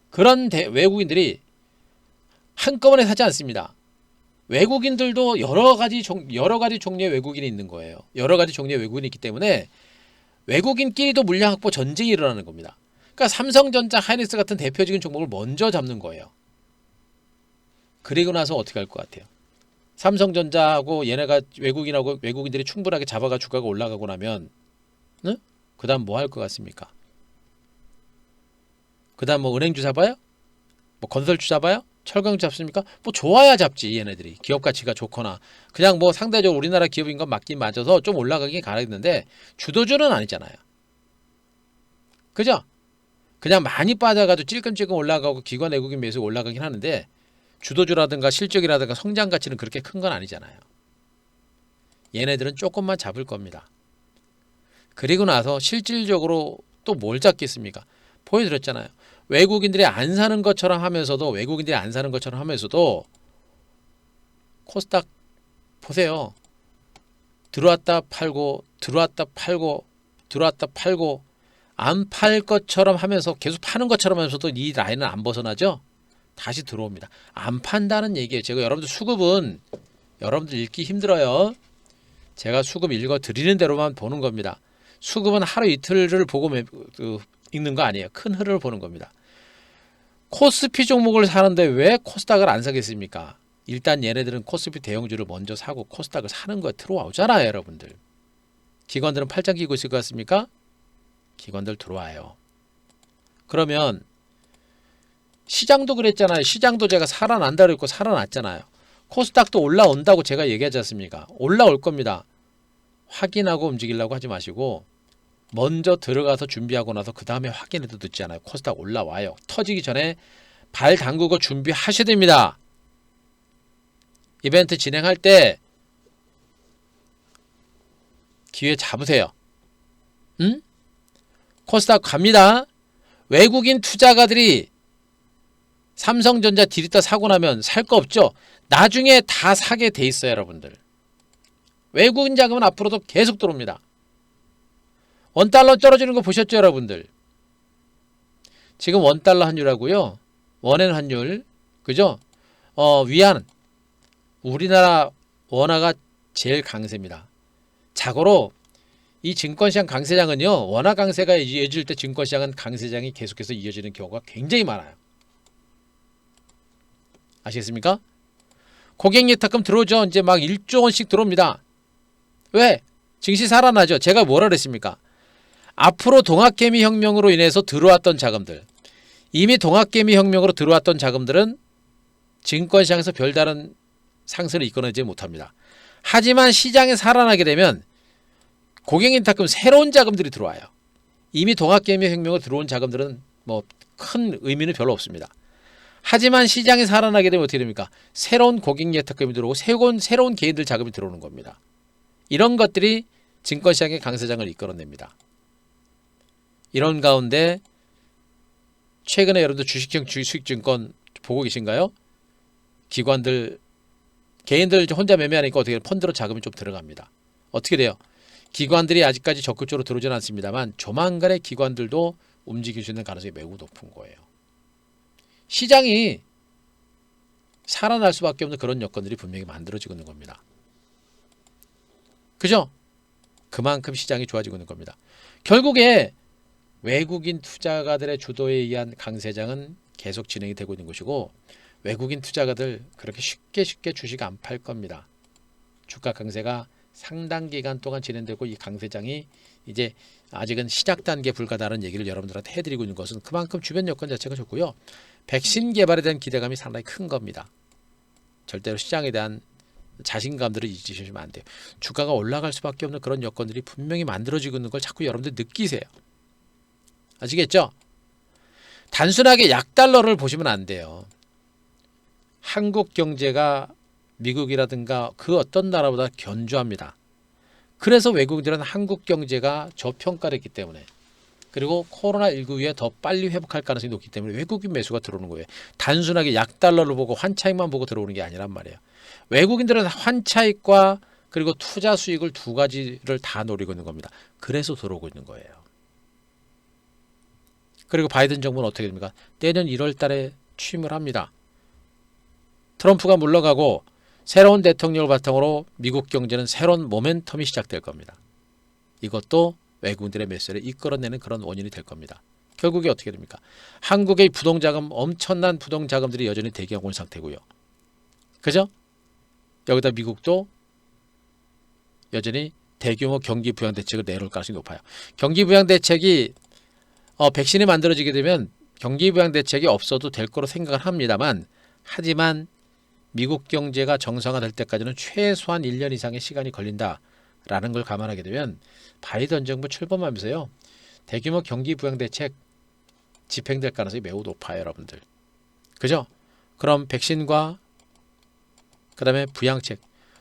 [SPEAKER 1] 그런 외국인들이 한꺼번에 사지 않습니다. 외국인들도 여러 가지 종류의 외국인이 있는 거예요. 여러 가지 종류의 외국인이 있기 때문에 외국인끼리도 물량 확보 전쟁이 일어나는 겁니다. 그러니까 삼성전자, 하이닉스 같은 대표적인 종목을 먼저 잡는 거예요. 그리고 나서 어떻게 할 것 같아요? 삼성전자하고 얘네가 외국인들이 충분하게 잡아가 주가가 올라가고 나면 그 다음 뭐 할 것 같습니까? 그 다음 뭐 은행주 잡아요? 뭐 건설주 잡아요? 철강주 잡습니까? 뭐 좋아야 잡지. 얘네들이 기업 가치가 좋거나 그냥 뭐 상대적으로 우리나라 기업인 건 맞긴 맞아서 좀 올라가긴 가능했는데 주도주는 아니잖아요. 그죠? 그냥 많이 빠져가지고 찔끔찔끔 올라가고 기관 외국인 매수 올라가긴 하는데, 주도주라든가 실적이라든가 성장 가치는 그렇게 큰 건 아니잖아요. 얘네들은 조금만 잡을 겁니다. 그리고 나서 실질적으로 또 뭘 잡겠습니까? 보여드렸잖아요. 외국인들이 안 사는 것처럼 하면서도 코스닥 보세요. 들어왔다 팔고 안 팔 것처럼 하면서 계속 파는 것처럼 하면서도 이 라인은 안 벗어나죠. 다시 들어옵니다. 안 판다는 얘기예요. 제가 여러분들 수급은 여러분들 읽기 힘들어요. 제가 수급 읽어 드리는 대로만 보는 겁니다. 수급은 하루 이틀을 보고 읽는 거 아니에요. 큰 흐름을 보는 겁니다. 코스피 종목을 사는데 왜 코스닥을 안 사겠습니까? 일단 얘네들은 코스피 대형주를 먼저 사고 코스닥을 사는 거에 들어오잖아요, 여러분들. 기관들은 팔짱 끼고 있을 것 같습니까? 기관들 들어와요. 그러면 시장도 그랬잖아요. 시장도 제가 살아난다 그랬고 살아났잖아요. 코스닥도 올라온다고 제가 얘기하지 않습니까? 올라올 겁니다. 확인하고 움직이려고 하지 마시고 먼저 들어가서 준비하고 나서 그 다음에 확인해도 늦지 않아요. 코스닥 올라와요. 터지기 전에 발 담그고 준비하셔야 됩니다. 이벤트 진행할 때 기회 잡으세요. 코스닥 갑니다. 외국인 투자가들이 삼성전자 디리터 사고 나면 살 거 없죠. 나중에 다 사게 돼 있어요, 여러분들. 외국인 자금은 앞으로도 계속 들어옵니다. 원달러 떨어지는 거 보셨죠, 여러분들? 지금 원달러 환율하고요, 원엔 환율, 그죠? 위안, 우리나라 원화가 제일 강세입니다. 자고로 이 증권시장 강세장은요, 워낙 강세가 이어질 때 증권시장은 강세장이 계속해서 이어지는 경우가 굉장히 많아요. 아시겠습니까? 고객 예탁금 들어오죠. 이제 막 1조 원씩 들어옵니다. 왜? 증시 살아나죠. 제가 뭐라 그랬습니까? 앞으로 동학개미 혁명으로 인해서 들어왔던 자금들, 이미 동학개미 혁명으로 들어왔던 자금들은 증권시장에서 별다른 상승을 이끌어내지 못합니다. 하지만 시장이 살아나게 되면 고객인탁금 새로운 자금들이 들어와요. 이미 동학개미 혁명으로 들어온 자금들은 뭐 큰 의미는 별로 없습니다. 하지만 시장이 살아나게 되면 어떻게 됩니까? 새로운 고객예탁금이 들어오고 새로운 개인들 자금이 들어오는 겁니다. 이런 것들이 증권시장의 강세장을 이끌어냅니다. 이런 가운데 최근에 여러분들 주식형 수익증권 보고 계신가요? 기관들, 개인들 혼자 매매하니까 어떻게 펀드로 자금이 좀 들어갑니다. 어떻게 돼요? 기관들이 아직까지 적극적으로 들어오지는 않습니다만 조만간에 기관들도 움직일 수 있는 가능성이 매우 높은 거예요. 시장이 살아날 수밖에 없는 그런 여건들이 분명히 만들어지고 있는 겁니다. 그죠? 그만큼 시장이 좋아지고 있는 겁니다. 결국에 외국인 투자가들의 주도에 의한 강세장은 계속 진행이 되고 있는 것이고, 외국인 투자가들 그렇게 쉽게 주식 안 팔 겁니다. 주가 강세가 상당 기간 동안 진행되고 이 강세장이 이제 아직은 시작 단계에 불과하다는 얘기를 여러분들한테 해드리고 있는 것은 그만큼 주변 여건 자체가 좋고요. 백신 개발에 대한 기대감이 상당히 큰 겁니다. 절대로 시장에 대한 자신감들을 잊으시면 안 돼요. 주가가 올라갈 수밖에 없는 그런 여건들이 분명히 만들어지고 있는 걸 자꾸 여러분들 느끼세요. 아시겠죠? 단순하게 약달러를 보시면 안 돼요. 한국 경제가 미국이라든가 그 어떤 나라보다 견조합니다. 그래서 외국인들은 한국 경제가 저평가를 했기 때문에, 그리고 코로나19 이후에 더 빨리 회복할 가능성이 높기 때문에 외국인 매수가 들어오는 거예요. 단순하게 약달러를 보고 환차익만 보고 들어오는 게 아니란 말이에요. 외국인들은 환차익과 그리고 투자 수익을 두 가지를 다 노리고 있는 겁니다. 그래서 들어오고 있는 거예요. 그리고 바이든 정부는 어떻게 됩니까? 내년 1월 달에 취임을 합니다. 트럼프가 물러가고 새로운 대통령을 바탕으로 미국 경제는 새로운 모멘텀이 시작될 겁니다. 이것도 외국인들의 매수를 이끌어내는 그런 원인이 될 겁니다. 결국에 어떻게 됩니까? 한국의 부동자금, 엄청난 부동자금들이 여전히 대기하고 있는 상태고요. 그죠? 여기다 미국도 여전히 대규모 경기 부양 대책을 내놓을 가능성이 높아요. 경기 부양 대책이 백신이 만들어지게 되면 경기 부양 대책이 없어도 될 거로 생각을 합니다만, 하지만 미국 경제가 정상화될 때까지는 최소한 1년 이상의 시간이 걸린다라는 걸 감안하게 되면 바이든 정부 출범하면서요, 대규모 경기 부양 대책 집행될 가능성이 매우 높아요, 여러분들. 그죠? 그럼 백신과 그다음에 부양책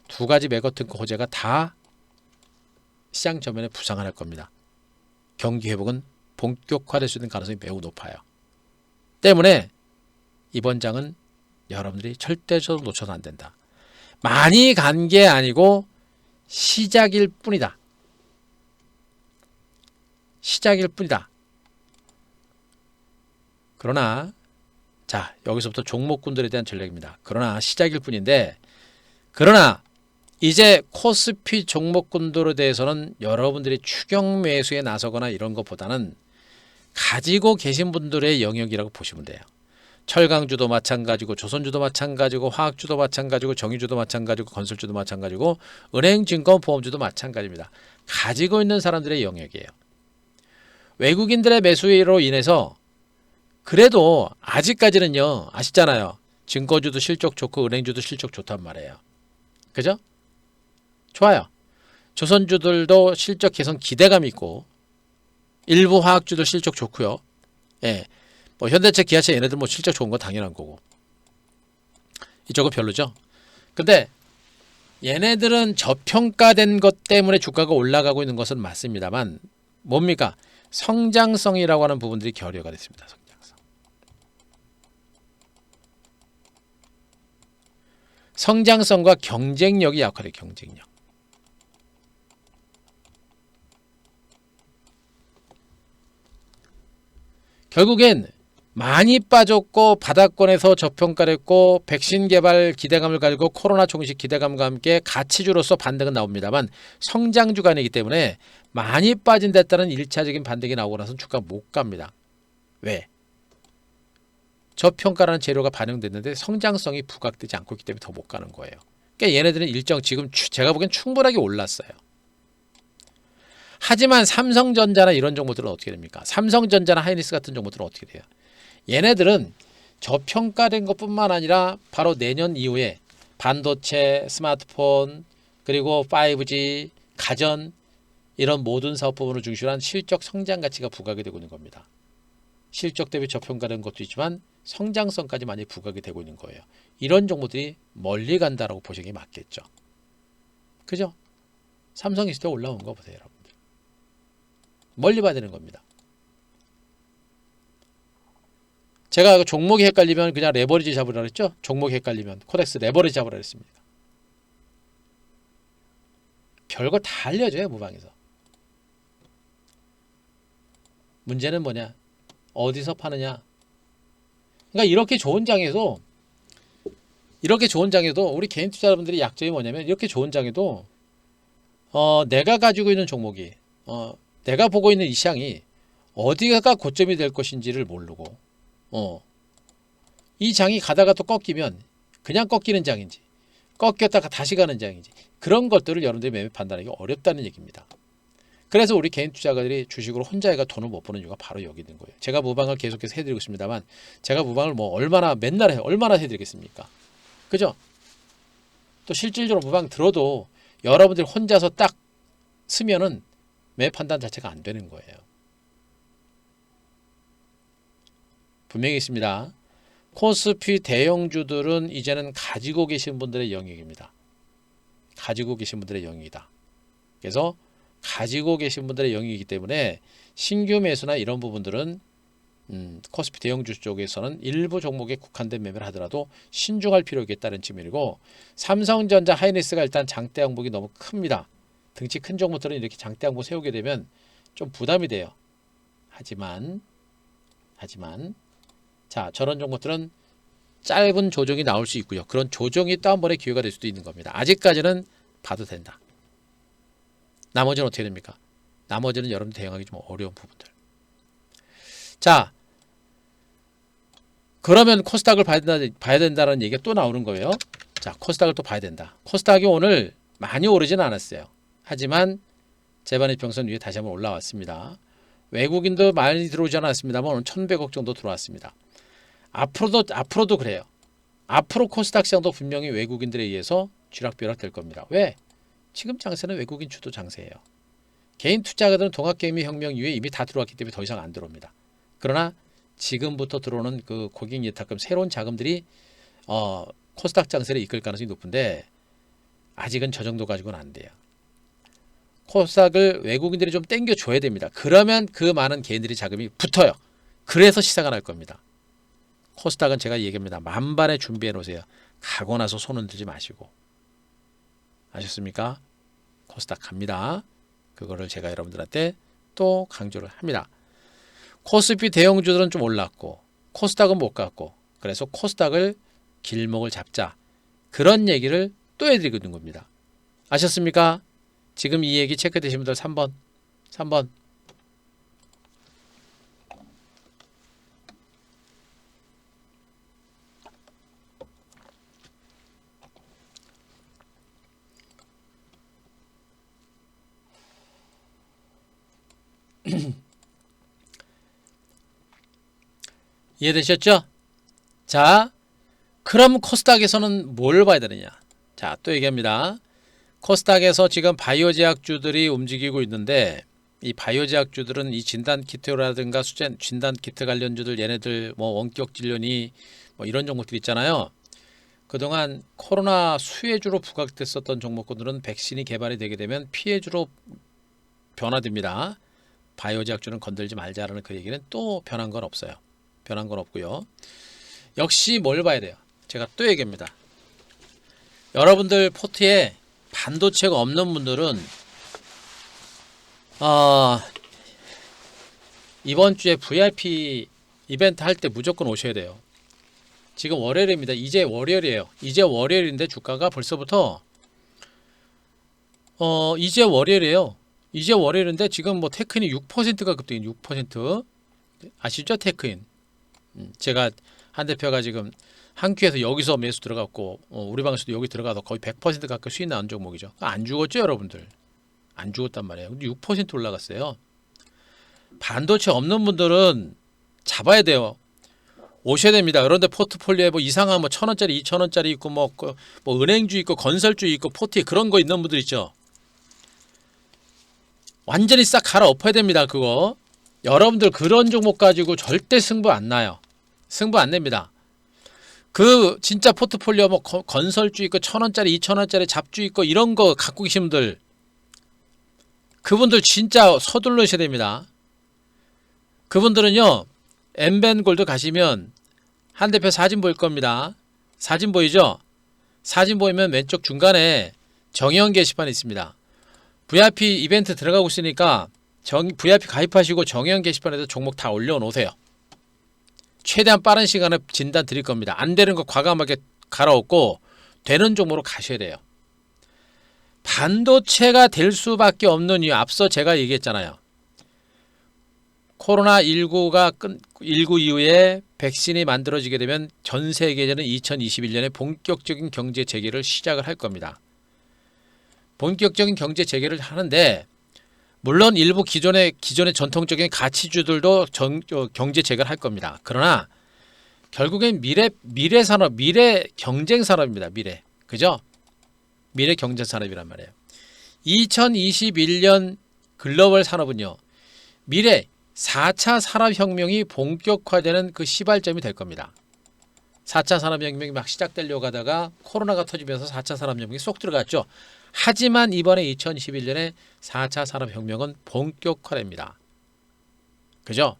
[SPEAKER 1] 두 가지 메가트크 호재가 다 시장 전면에 부상을 할 겁니다. 경기 회복은 본격화될 수 있는 가능성이 매우 높아요. 때문에 이번 장은 여러분들이 절대적으로 놓쳐서는 안 된다. 많이 간 게 아니고 시작일 뿐이다. 시작일 뿐이다. 그러나 자, 여기서부터 종목군들에 대한 전략입니다. 그러나 시작일 뿐인데, 그러나 이제 코스피 종목군들에 대해서는 여러분들이 추격 매수에 나서거나 이런 것보다는 가지고 계신 분들의 영역이라고 보시면 돼요. 철강주도 마찬가지고, 조선주도 마찬가지고, 화학주도 마찬가지고, 정유주도 마찬가지고, 건설주도 마찬가지고, 은행, 증권, 보험주도 마찬가지입니다. 가지고 있는 사람들의 영역이에요. 외국인들의 매수로 인해서 그래도 아직까지는요, 아시잖아요. 증권주도 실적 좋고 은행주도 실적 좋단 말이에요. 그죠? 좋아요. 조선주들도 실적 개선 기대감이 있고, 일부 화학주도 실적 좋고요. 예. 뭐 현대차, 기아차 얘네들 뭐 실적 좋은 거 당연한 거고. 이쪽은 별로죠. 근데 얘네들은 저평가된 것 때문에 주가가 올라가고 있는 것은 맞습니다만, 뭡니까? 성장성이라고 하는 부분들이 결여가 됐습니다. 성장성. 성장성과 경쟁력이 약화돼요. 경쟁력. 결국엔 많이 빠졌고 바닥권에서 저평가됐고 백신 개발 기대감을 가지고 코로나 종식 기대감과 함께 가치주로서 반등은 나옵니다만 성장 주간이기 때문에 많이 빠진 데 따른 1차적인 반등이 나오고 나서는 주가가 못 갑니다. 왜? 저평가라는 재료가 반영됐는데 성장성이 부각되지 않고 있기 때문에 더 못 가는 거예요. 그러니까 얘네들은 일정 지금 제가 보기엔 충분하게 올랐어요. 하지만 삼성전자나 이런 종목들은 어떻게 됩니까? 삼성전자나 하이닉스 같은 종목들은 어떻게 돼요? 얘네들은 저평가된 것뿐만 아니라 바로 내년 이후에 반도체, 스마트폰, 그리고 5G, 가전 이런 모든 사업 부분을 중심으로 한 실적 성장 가치가 부각이 되고 있는 겁니다. 실적 대비 저평가된 것도 있지만 성장성까지 많이 부각이 되고 있는 거예요. 이런 종목들이 멀리 간다라고 보시는 게 맞겠죠. 그죠? 삼성 있을 때 올라온 거 보세요, 여러분들. 멀리 봐야 되는 겁니다. 제가 종목이 헷갈리면 그냥 레버리지 잡으라 그랬죠? 종목이 헷갈리면 코덱스 레버리지 잡으라 그랬습니다. 별거 다 알려줘요, 무방에서. 문제는 뭐냐? 어디서 파느냐? 그러니까 이렇게 좋은 장에도 우리 개인 투자자분들이 약점이 뭐냐면 이렇게 좋은 장에도 내가 가지고 있는 종목이 내가 보고 있는 이 시장이 어디가 고점이 될 것인지를 모르고 이 장이 가다가 또 꺾이면 그냥 꺾이는 장인지 꺾였다가 다시 가는 장인지 그런 것들을 여러분들이 매매 판단하기 어렵다는 얘기입니다. 그래서 우리 개인 투자가들이 주식으로 혼자 해가 돈을 못 버는 이유가 바로 여기 있는 거예요. 제가 무방을 계속해서 해드리고 있습니다만 제가 무방을 뭐 얼마나 해드리겠습니까? 그죠? 또 실질적으로 무방 들어도 여러분들이 혼자서 딱 쓰면은 매매 판단 자체가 안 되는 거예요. 분명히 있습니다. 코스피 대형주들은 이제는 가지고 계신 분들의 영역입니다. 가지고 계신 분들의 영역이다. 그래서 가지고 계신 분들의 영역이기 때문에 신규 매수나 이런 부분들은 코스피 대형주 쪽에서는 일부 종목에 국한된 매매를 하더라도 신중할 필요가 있다는 측면이고 삼성전자 하이닉스가 일단 장대 항목이 너무 큽니다. 등치 큰 종목들은 이렇게 장대 항목 세우게 되면 좀 부담이 돼요. 하지만 자, 저런 종목들은 짧은 조정이 나올 수 있고요. 그런 조정이 또 한 번의 기회가 될 수도 있는 겁니다. 아직까지는 봐도 된다. 나머지는 어떻게 됩니까? 나머지는 여러분 대응하기 좀 어려운 부분들. 자, 그러면 코스닥을 봐야 된다는 얘기가 또 나오는 거예요. 자, 코스닥을 또 봐야 된다. 코스닥이 오늘 많이 오르지는 않았어요. 하지만 재반이평선 위에 다시 한번 올라왔습니다. 외국인도 많이 들어오지 않았습니다만 오늘 1,100억 정도 들어왔습니다. 앞으로도 그래요. 앞으로 코스닥 시장도 분명히 외국인들에 의해서 쥐락펴락 될 겁니다. 왜? 지금 장세는 외국인 주도 장세예요. 개인 투자가들은 동학개미 혁명 이후에 이미 다 들어왔기 때문에 더 이상 안 들어옵니다. 그러나 지금부터 들어오는 그 고객 예탁금 새로운 자금들이 코스닥 장세를 이끌 가능성이 높은데 아직은 저 정도 가지고는 안 돼요. 코스닥을 외국인들이 좀 땡겨줘야 됩니다. 그러면 그 많은 개인들이 자금이 붙어요. 그래서 시세가 날 겁니다. 코스닥은 제가 얘기합니다. 만반에 준비해 놓으세요. 가고 나서 손은 들지 마시고. 아셨습니까? 코스닥 갑니다. 그거를 제가 여러분들한테 또 강조를 합니다. 코스피 대형주들은 좀 올랐고 코스닥은 못 갔고 그래서 코스닥을 길목을 잡자. 그런 얘기를 또 해드리고 있는 겁니다. 아셨습니까? 지금 이 얘기 체크되신 분들 3번. 이해되셨죠? 자, 그럼 코스닥에서는 뭘 봐야 되느냐? 자, 또 얘기합니다. 코스닥에서 지금 바이오 제약주들이 움직이고 있는데 이 바이오 제약주들은 이 진단 키트라든가 진단 키트 관련주들 얘네들 뭐 원격 진료니 뭐 이런 종목들 있잖아요. 그동안 코로나 수혜주로 부각됐었던 종목들은 백신이 개발이 되게 되면 피해주로 변화됩니다. 바이오 제약주는 건들지 말자라는 그 얘기는 또 변한 건 없어요. 변한 건 없고요. 역시 뭘 봐야 돼요? 제가 또 얘기합니다. 여러분들 포트에 반도체가 없는 분들은 이번 주에 VIP 이벤트 할 때 무조건 오셔야 돼요. 지금 월요일입니다. 이제 월요일이에요. 이제 월요일인데 주가가 벌써부터 이제 월요일이에요. 이제 월요일인데 지금 뭐 테크인이 6%가 급등해. 6%. 아시죠? 테크인. 제가 한 대표가 지금 한 큐에서 여기서 매수 들어갔고 우리 방에서도 여기 들어가서 거의 100% 가까이 수익 나온 종목이죠. 안 죽었죠, 여러분들? 안 죽었단 말이에요. 근데 6% 올라갔어요. 반도체 없는 분들은 잡아야 돼요. 오셔야 됩니다. 그런데 포트폴리오에 뭐 이상한 뭐 1,000원짜리, 2,000원짜리 있고 뭐 은행주 있고 건설주 있고 포티 그런 거 있는 분들 있죠. 완전히 싹 갈아엎어야 됩니다. 그거. 여러분들 그런 종목 가지고 절대 승부 안 나요. 승부 안 냅니다. 그 진짜 포트폴리오 뭐 건설주 있고 1,000원짜리, 2,000원짜리 잡주 있고 이런 거 갖고 계신 분들 그분들 진짜 서둘러셔야 됩니다. 그분들은요. 엠벤골드 가시면 한 대표 사진 보일 겁니다. 사진 보이죠? 사진 보이면 왼쪽 중간에 정의원 게시판이 있습니다. VIP 이벤트 들어가고 있으니까 VIP 가입하시고 정의원 게시판에서 종목 다 올려놓으세요. 최대한 빠른 시간에 진단 드릴 겁니다. 안 되는 거 과감하게 갈아엎고 되는 종목으로 가셔야 돼요. 반도체가 될 수밖에 없는 이유 앞서 제가 얘기했잖아요. 코로나19 이후에 백신이 만들어지게 되면 전 세계에는 2021년에 본격적인 경제 재개를 시작을 할 겁니다. 본격적인 경제 재개를 하는데 물론 일부 기존의 전통적인 가치주들도 경제 재개를 할 겁니다. 그러나 결국엔 미래 산업, 미래 경쟁 산업입니다. 미래. 그죠? 미래 경쟁 산업이란 말이에요. 2021년 글로벌 산업은요. 미래 4차 산업혁명이 본격화되는 그 시발점이 될 겁니다. 4차 산업혁명이 막 시작되려고 하다가 코로나가 터지면서 4차 산업혁명이 쏙 들어갔죠. 하지만 이번에 2021년에 4차 산업혁명은 본격화됩니다. 그죠?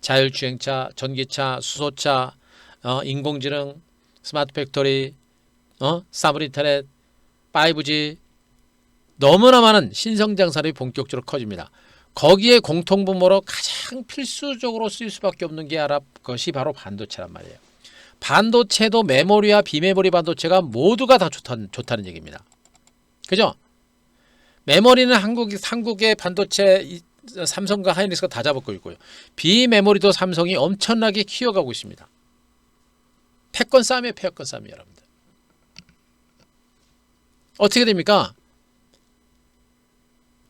[SPEAKER 1] 자율주행차, 전기차, 수소차, 인공지능, 스마트 팩토리, 사브인터넷, 5G 너무나 많은 신성장 산업이 본격적으로 커집니다. 거기에 공통분모로 가장 필수적으로 쓰일 수밖에 없는 것이 바로 반도체란 말이에요. 반도체도 메모리와 비메모리 반도체가 모두가 다 좋다는 얘기입니다. 그죠? 메모리는 한국의 반도체 삼성과 하이닉스가 다 잡고 있고요. 비메모리도 삼성이 엄청나게 키워가고 있습니다. 패권 싸움이에요. 패권 싸움이에요. 여러분들. 어떻게 됩니까?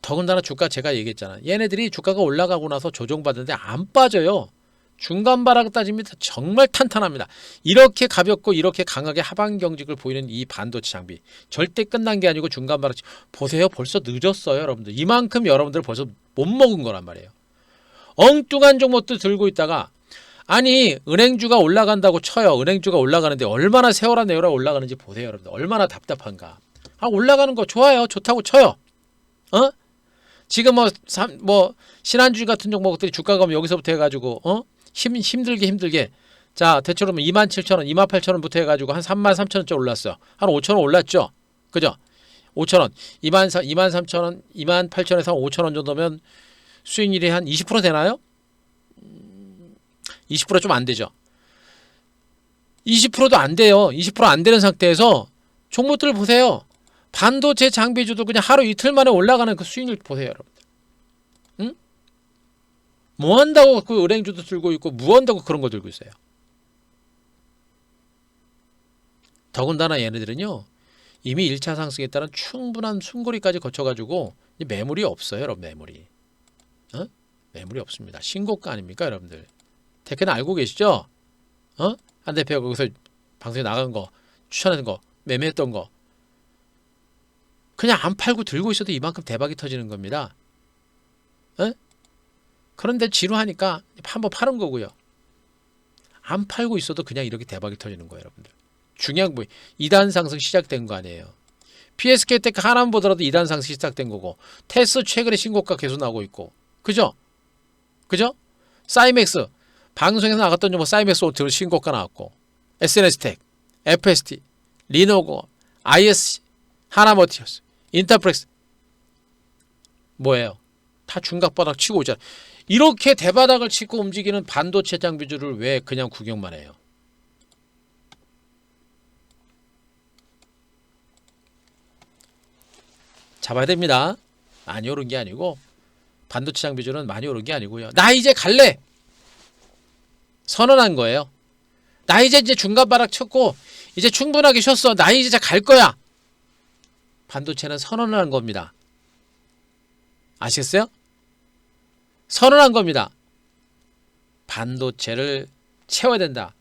[SPEAKER 1] 더군다나 주가 제가 얘기했잖아. 얘네들이 주가가 올라가고 나서 조정받는데 안 빠져요. 중간 바닥 따지면 정말 탄탄합니다. 이렇게 가볍고 이렇게 강하게 하방 경직을 보이는 이 반도체 장비 절대 끝난 게 아니고 중간 바닥 보세요. 벌써 늦었어요. 여러분들. 이만큼 여러분들 벌써 못 먹은 거란 말이에요. 엉뚱한 종목도 들고 있다가 아니 은행주가 올라간다고 쳐요. 은행주가 올라가는데 얼마나 세월아 내월아 올라가는지 보세요. 여러분들. 얼마나 답답한가. 올라가는 거 좋아요. 좋다고 쳐요. 지금 뭐 신한주의 같은 종목들이 주가가 여기서부터 해가지고 힘들게 자 대체로 27,000원 28,000원부터 해가지고 한 33,000원째 올랐어요. 한 5,000원 올랐죠. 그죠? 5,000원 23,000원 28,000원에서 5,000원 정도면 수익률이 한 20% 되나요? 20% 좀 안 되죠. 20%도 안 돼요. 20% 안 되는 상태에서 종목들을 보세요. 반도체 장비주도 그냥 하루 이틀 만에 올라가는 그 수익률 보세요, 여러분들. 응? 뭐 한다고 그 은행주도 들고 있고, 뭐 한다고 그런 거 들고 있어요. 더군다나 얘네들은요, 이미 1차 상승에 따른 충분한 숨고리까지 거쳐가지고, 매물이 없어요, 여러분, 매물이. 매물이 없습니다. 신고가 아닙니까, 여러분들? 테크는 알고 계시죠? 한 대표가 거기서 방송에 나간 거, 추천하는 거, 매매했던 거, 그냥 안 팔고 들고 있어도 이만큼 대박이 터지는 겁니다. 그런데 지루하니까 한번 파는 거고요. 안 팔고 있어도 그냥 이렇게 대박이 터지는 거예요, 여러분들. 중요한 거 2단 상승 시작된 거 아니에요. PSK테크 하나만 보더라도 2단 상승 시작된 거고, 테스 최근에 신고가 계속 나오고 있고, 그죠? 사이맥스 방송에서 나갔던 뭐 사이맥스 오트 신고가 나왔고, SNS텍, FST, 리노고, ISC, 하나머티어스, 인터프렉스 뭐예요? 다 중간바닥 치고 오잖아. 이렇게 대바닥을 치고 움직이는 반도체 장비주를 왜 그냥 구경만 해요? 잡아야 됩니다. 많이 오른 게 아니고, 반도체 장비주는 많이 오른 게 아니고요. 나 이제 갈래! 선언한 거예요. 나 이제 중간바닥 쳤고 이제 충분하게 쉬었어. 나 이제 갈 거야. 반도체는 선언을 한 겁니다. 아시겠어요? 선언한 겁니다. 반도체를 채워야 된다.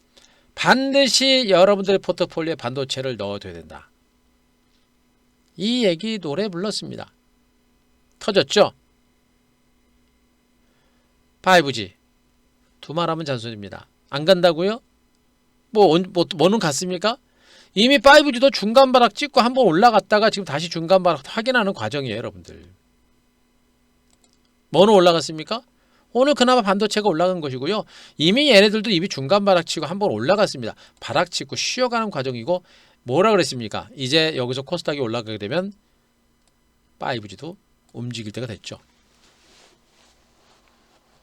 [SPEAKER 1] 반드시 여러분들의 포트폴리오에 반도체를 넣어둬야 된다. 이 얘기 노래 불렀습니다. 터졌죠? 5G 두말하면 잔소리입니다. 안 간다고요? 뭐는 갔습니까? 이미 5G도 중간바닥 찍고 한번 올라갔다가 지금 다시 중간바닥 확인하는 과정이에요, 여러분들. 뭐는 올라갔습니까? 오늘 그나마 반도체가 올라간 것이고요. 이미 얘네들도 이미 중간바닥 치고 한번 올라갔습니다. 바닥 치고 쉬어가는 과정이고, 뭐라 그랬습니까? 이제 여기서 코스닥이 올라가게 되면 5G도 움직일 때가 됐죠.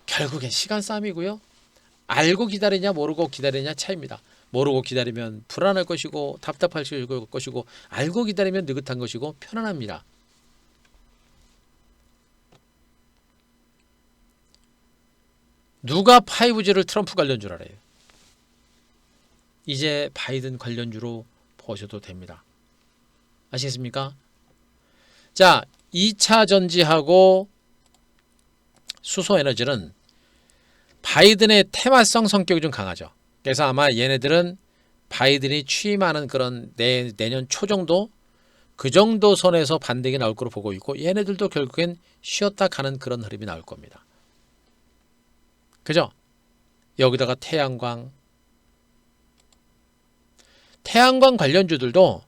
[SPEAKER 1] 결국엔 시간 싸움이고요. 알고 기다리냐 모르고 기다리냐 차이입니다. 모르고 기다리면 불안할 것이고 답답할 것이고, 알고 기다리면 느긋한 것이고 편안합니다. 누가 5G를 트럼프 관련주라 그래요? 이제 바이든 관련주로 보셔도 됩니다. 아시겠습니까? 자, 2차 전지하고 수소에너지는 바이든의 테마성 성격이 좀 강하죠. 그래서 아마 얘네들은 바이든이 취임하는 그런 내년 초 정도, 그 정도 선에서 반등이 나올 거로 보고 있고, 얘네들도 결국엔 쉬었다 가는 그런 흐름이 나올 겁니다. 그죠? 여기다가 태양광 관련주들도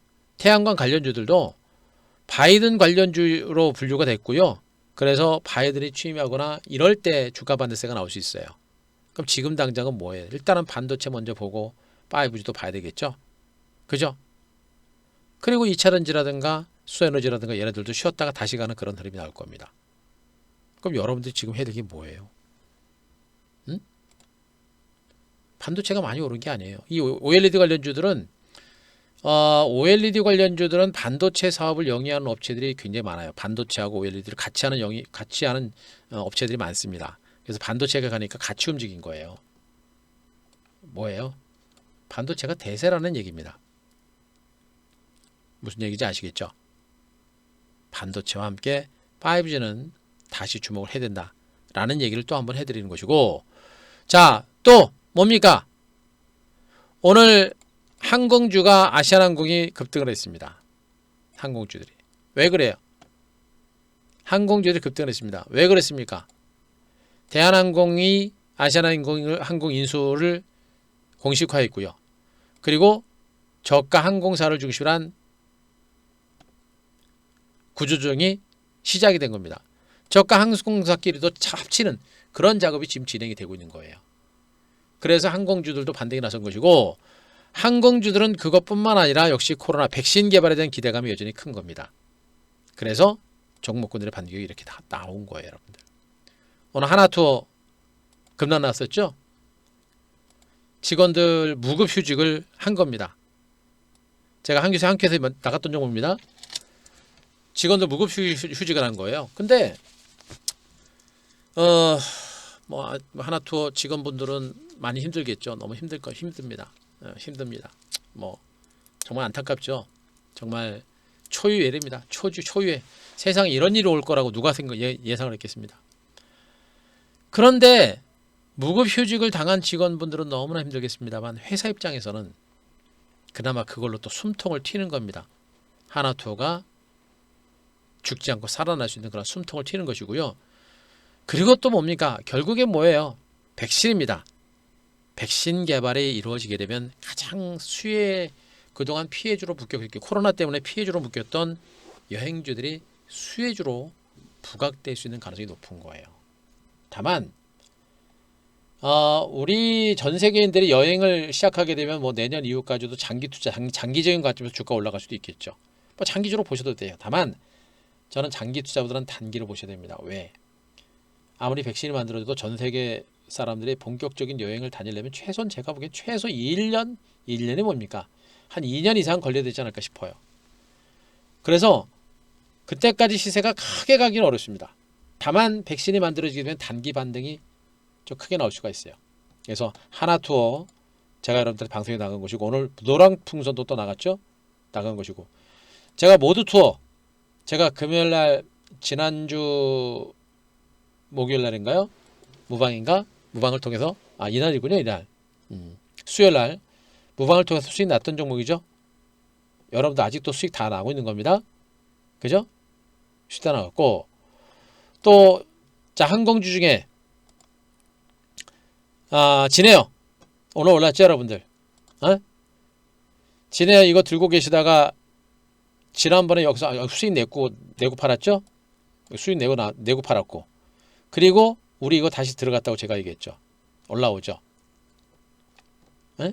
[SPEAKER 1] 바이든 관련주로 분류가 됐고요. 그래서 바이든이 취임하거나 이럴 때 주가 반대세가 나올 수 있어요. 그럼 지금 당장은 뭐예요? 일단은 반도체 먼저 보고 5G도 봐야 되겠죠? 그죠? 그리고 2차 전지라든가 수에너지라든가 얘네들도 쉬었다가 다시 가는 그런 흐름이 나올 겁니다. 그럼 여러분들이 지금 해야 될 게 뭐예요? 응? 반도체가 많이 오른 게 아니에요. 이 OLED 관련주들은 반도체 사업을 영위하는 업체들이 굉장히 많아요. 반도체하고 OLED를 같이 하는 업체들이 많습니다. 그래서 반도체가 가니까 같이 움직인 거예요. 뭐예요? 반도체가 대세라는 얘기입니다. 무슨 얘기인지 아시겠죠? 반도체와 함께 5G는 다시 주목을 해야 된다라는 얘기를 또 한번 해드리는 것이고, 자, 또 뭡니까? 오늘 항공주가 아시아나항공이 급등을 했습니다. 항공주들이. 왜 그래요? 항공주들이 급등을 했습니다. 왜 그랬습니까? 대한항공이 아시아나항공 인수를 공식화했고요. 그리고 저가 항공사를 중심으로 한 구조조정이 시작이 된 겁니다. 저가 항공사끼리도 합치는 그런 작업이 지금 진행이 되고 있는 거예요. 그래서 항공주들도 반등이 나선 것이고, 항공주들은 그것뿐만 아니라 역시 코로나 백신 개발에 대한 기대감이 여전히 큰 겁니다. 그래서 종목군들의 반격이 이렇게 다 나온 거예요, 여러분들. 오늘 하나투어 급락 났었죠? 직원들 무급 휴직을 한 겁니다. 제가 한교에서 나갔던 종목입니다. 직원들 무급 휴직을 한 거예요. 근데 하나투어 직원분들은 많이 힘들겠죠. 너무 힘듭니다. 힘듭니다. 정말 안타깝죠. 정말 초유예입니다. 초유예. 세상에 이런 일이 올 거라고 누가 예상을 했겠습니다. 그런데 무급 휴직을 당한 직원분들은 너무나 힘들겠습니다만, 회사 입장에서는 그나마 그걸로 또 숨통을 튀는 겁니다. 하나투어가 죽지 않고 살아날 수 있는 그런 숨통을 튀는 것이고요. 그리고 또 뭡니까? 결국엔 뭐예요? 백신입니다. 백신 개발이 이루어지게 되면 가장 그동안 피해주로 묶였기, 코로나 때문에 피해주로 묶였던 여행주들이 수혜주로 부각될 수 있는 가능성이 높은 거예요. 다만 우리 전 세계인들이 여행을 시작하게 되면 내년 이후까지도 장기 투자, 장기적인 관점에서 주가 올라갈 수도 있겠죠. 장기적으로 보셔도 돼요. 다만 저는 장기 투자보다는 단기로 보셔야 됩니다. 왜? 아무리 백신이 만들어져도 전 세계 사람들이 본격적인 여행을 다니려면 최소한 제가 보기엔 최소 1년, 1년이 뭡니까? 한 2년 이상 걸려야 되지 않을까 싶어요. 그래서 그때까지 시세가 크게 가기는 어렵습니다. 다만 백신이 만들어지게 되면 단기 반등이 좀 크게 나올 수가 있어요. 그래서 하나투어 제가 여러분들한테 방송에 나간 것이고, 오늘 노랑풍선도 또 나갔죠? 나간 것이고, 제가 모두투어 제가 금요일날 지난주 목요일날인가요? 무방인가? 무방을 통해서 이날이군요. 이날 수요일날 무방을 통해서 수익 났던 종목이죠. 여러분들 아직도 수익 다 나고 있는 겁니다. 그죠? 수익 다 나갔고, 또 자, 항공주 중에 진에어 오늘 올랐죠, 여러분들? 진에어 이거 들고 계시다가 지난번에 여기서 수익 내고 팔았죠? 수익 내고 팔았고, 그리고 우리 이거 다시 들어갔다고 제가 얘기했죠. 올라오죠. 에?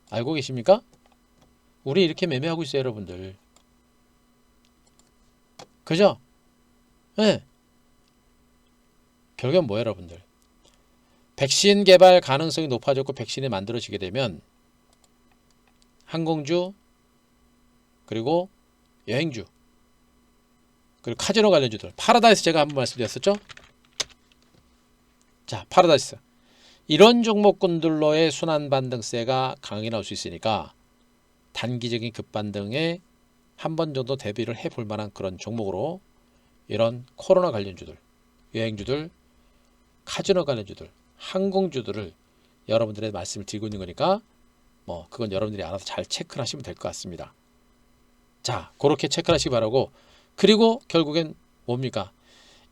[SPEAKER 1] 알고 계십니까? 우리 이렇게 매매하고 있어요, 여러분들. 그죠? 예. 결국엔 뭐예요, 여러분들? 백신 개발 가능성이 높아졌고 백신이 만들어지게 되면 항공주, 그리고 여행주, 그리고 카지노 관련주들, 파라다이스 제가 한번 말씀드렸었죠. 자, 파라다이스 이런 종목군들로의 순환 반등세가 강하게 나올 수 있으니까 단기적인 급반등에 한 번 정도 대비를 해볼 만한 그런 종목으로 이런 코로나 관련주들, 여행주들, 카지노 관련주들, 항공주들을 여러분들의 말씀을 드리고 있는 거니까 뭐 그건 여러분들이 알아서 잘 체크를 하시면 될 것 같습니다. 자, 그렇게 체크를 하시기 바라고, 그리고 결국엔 뭡니까?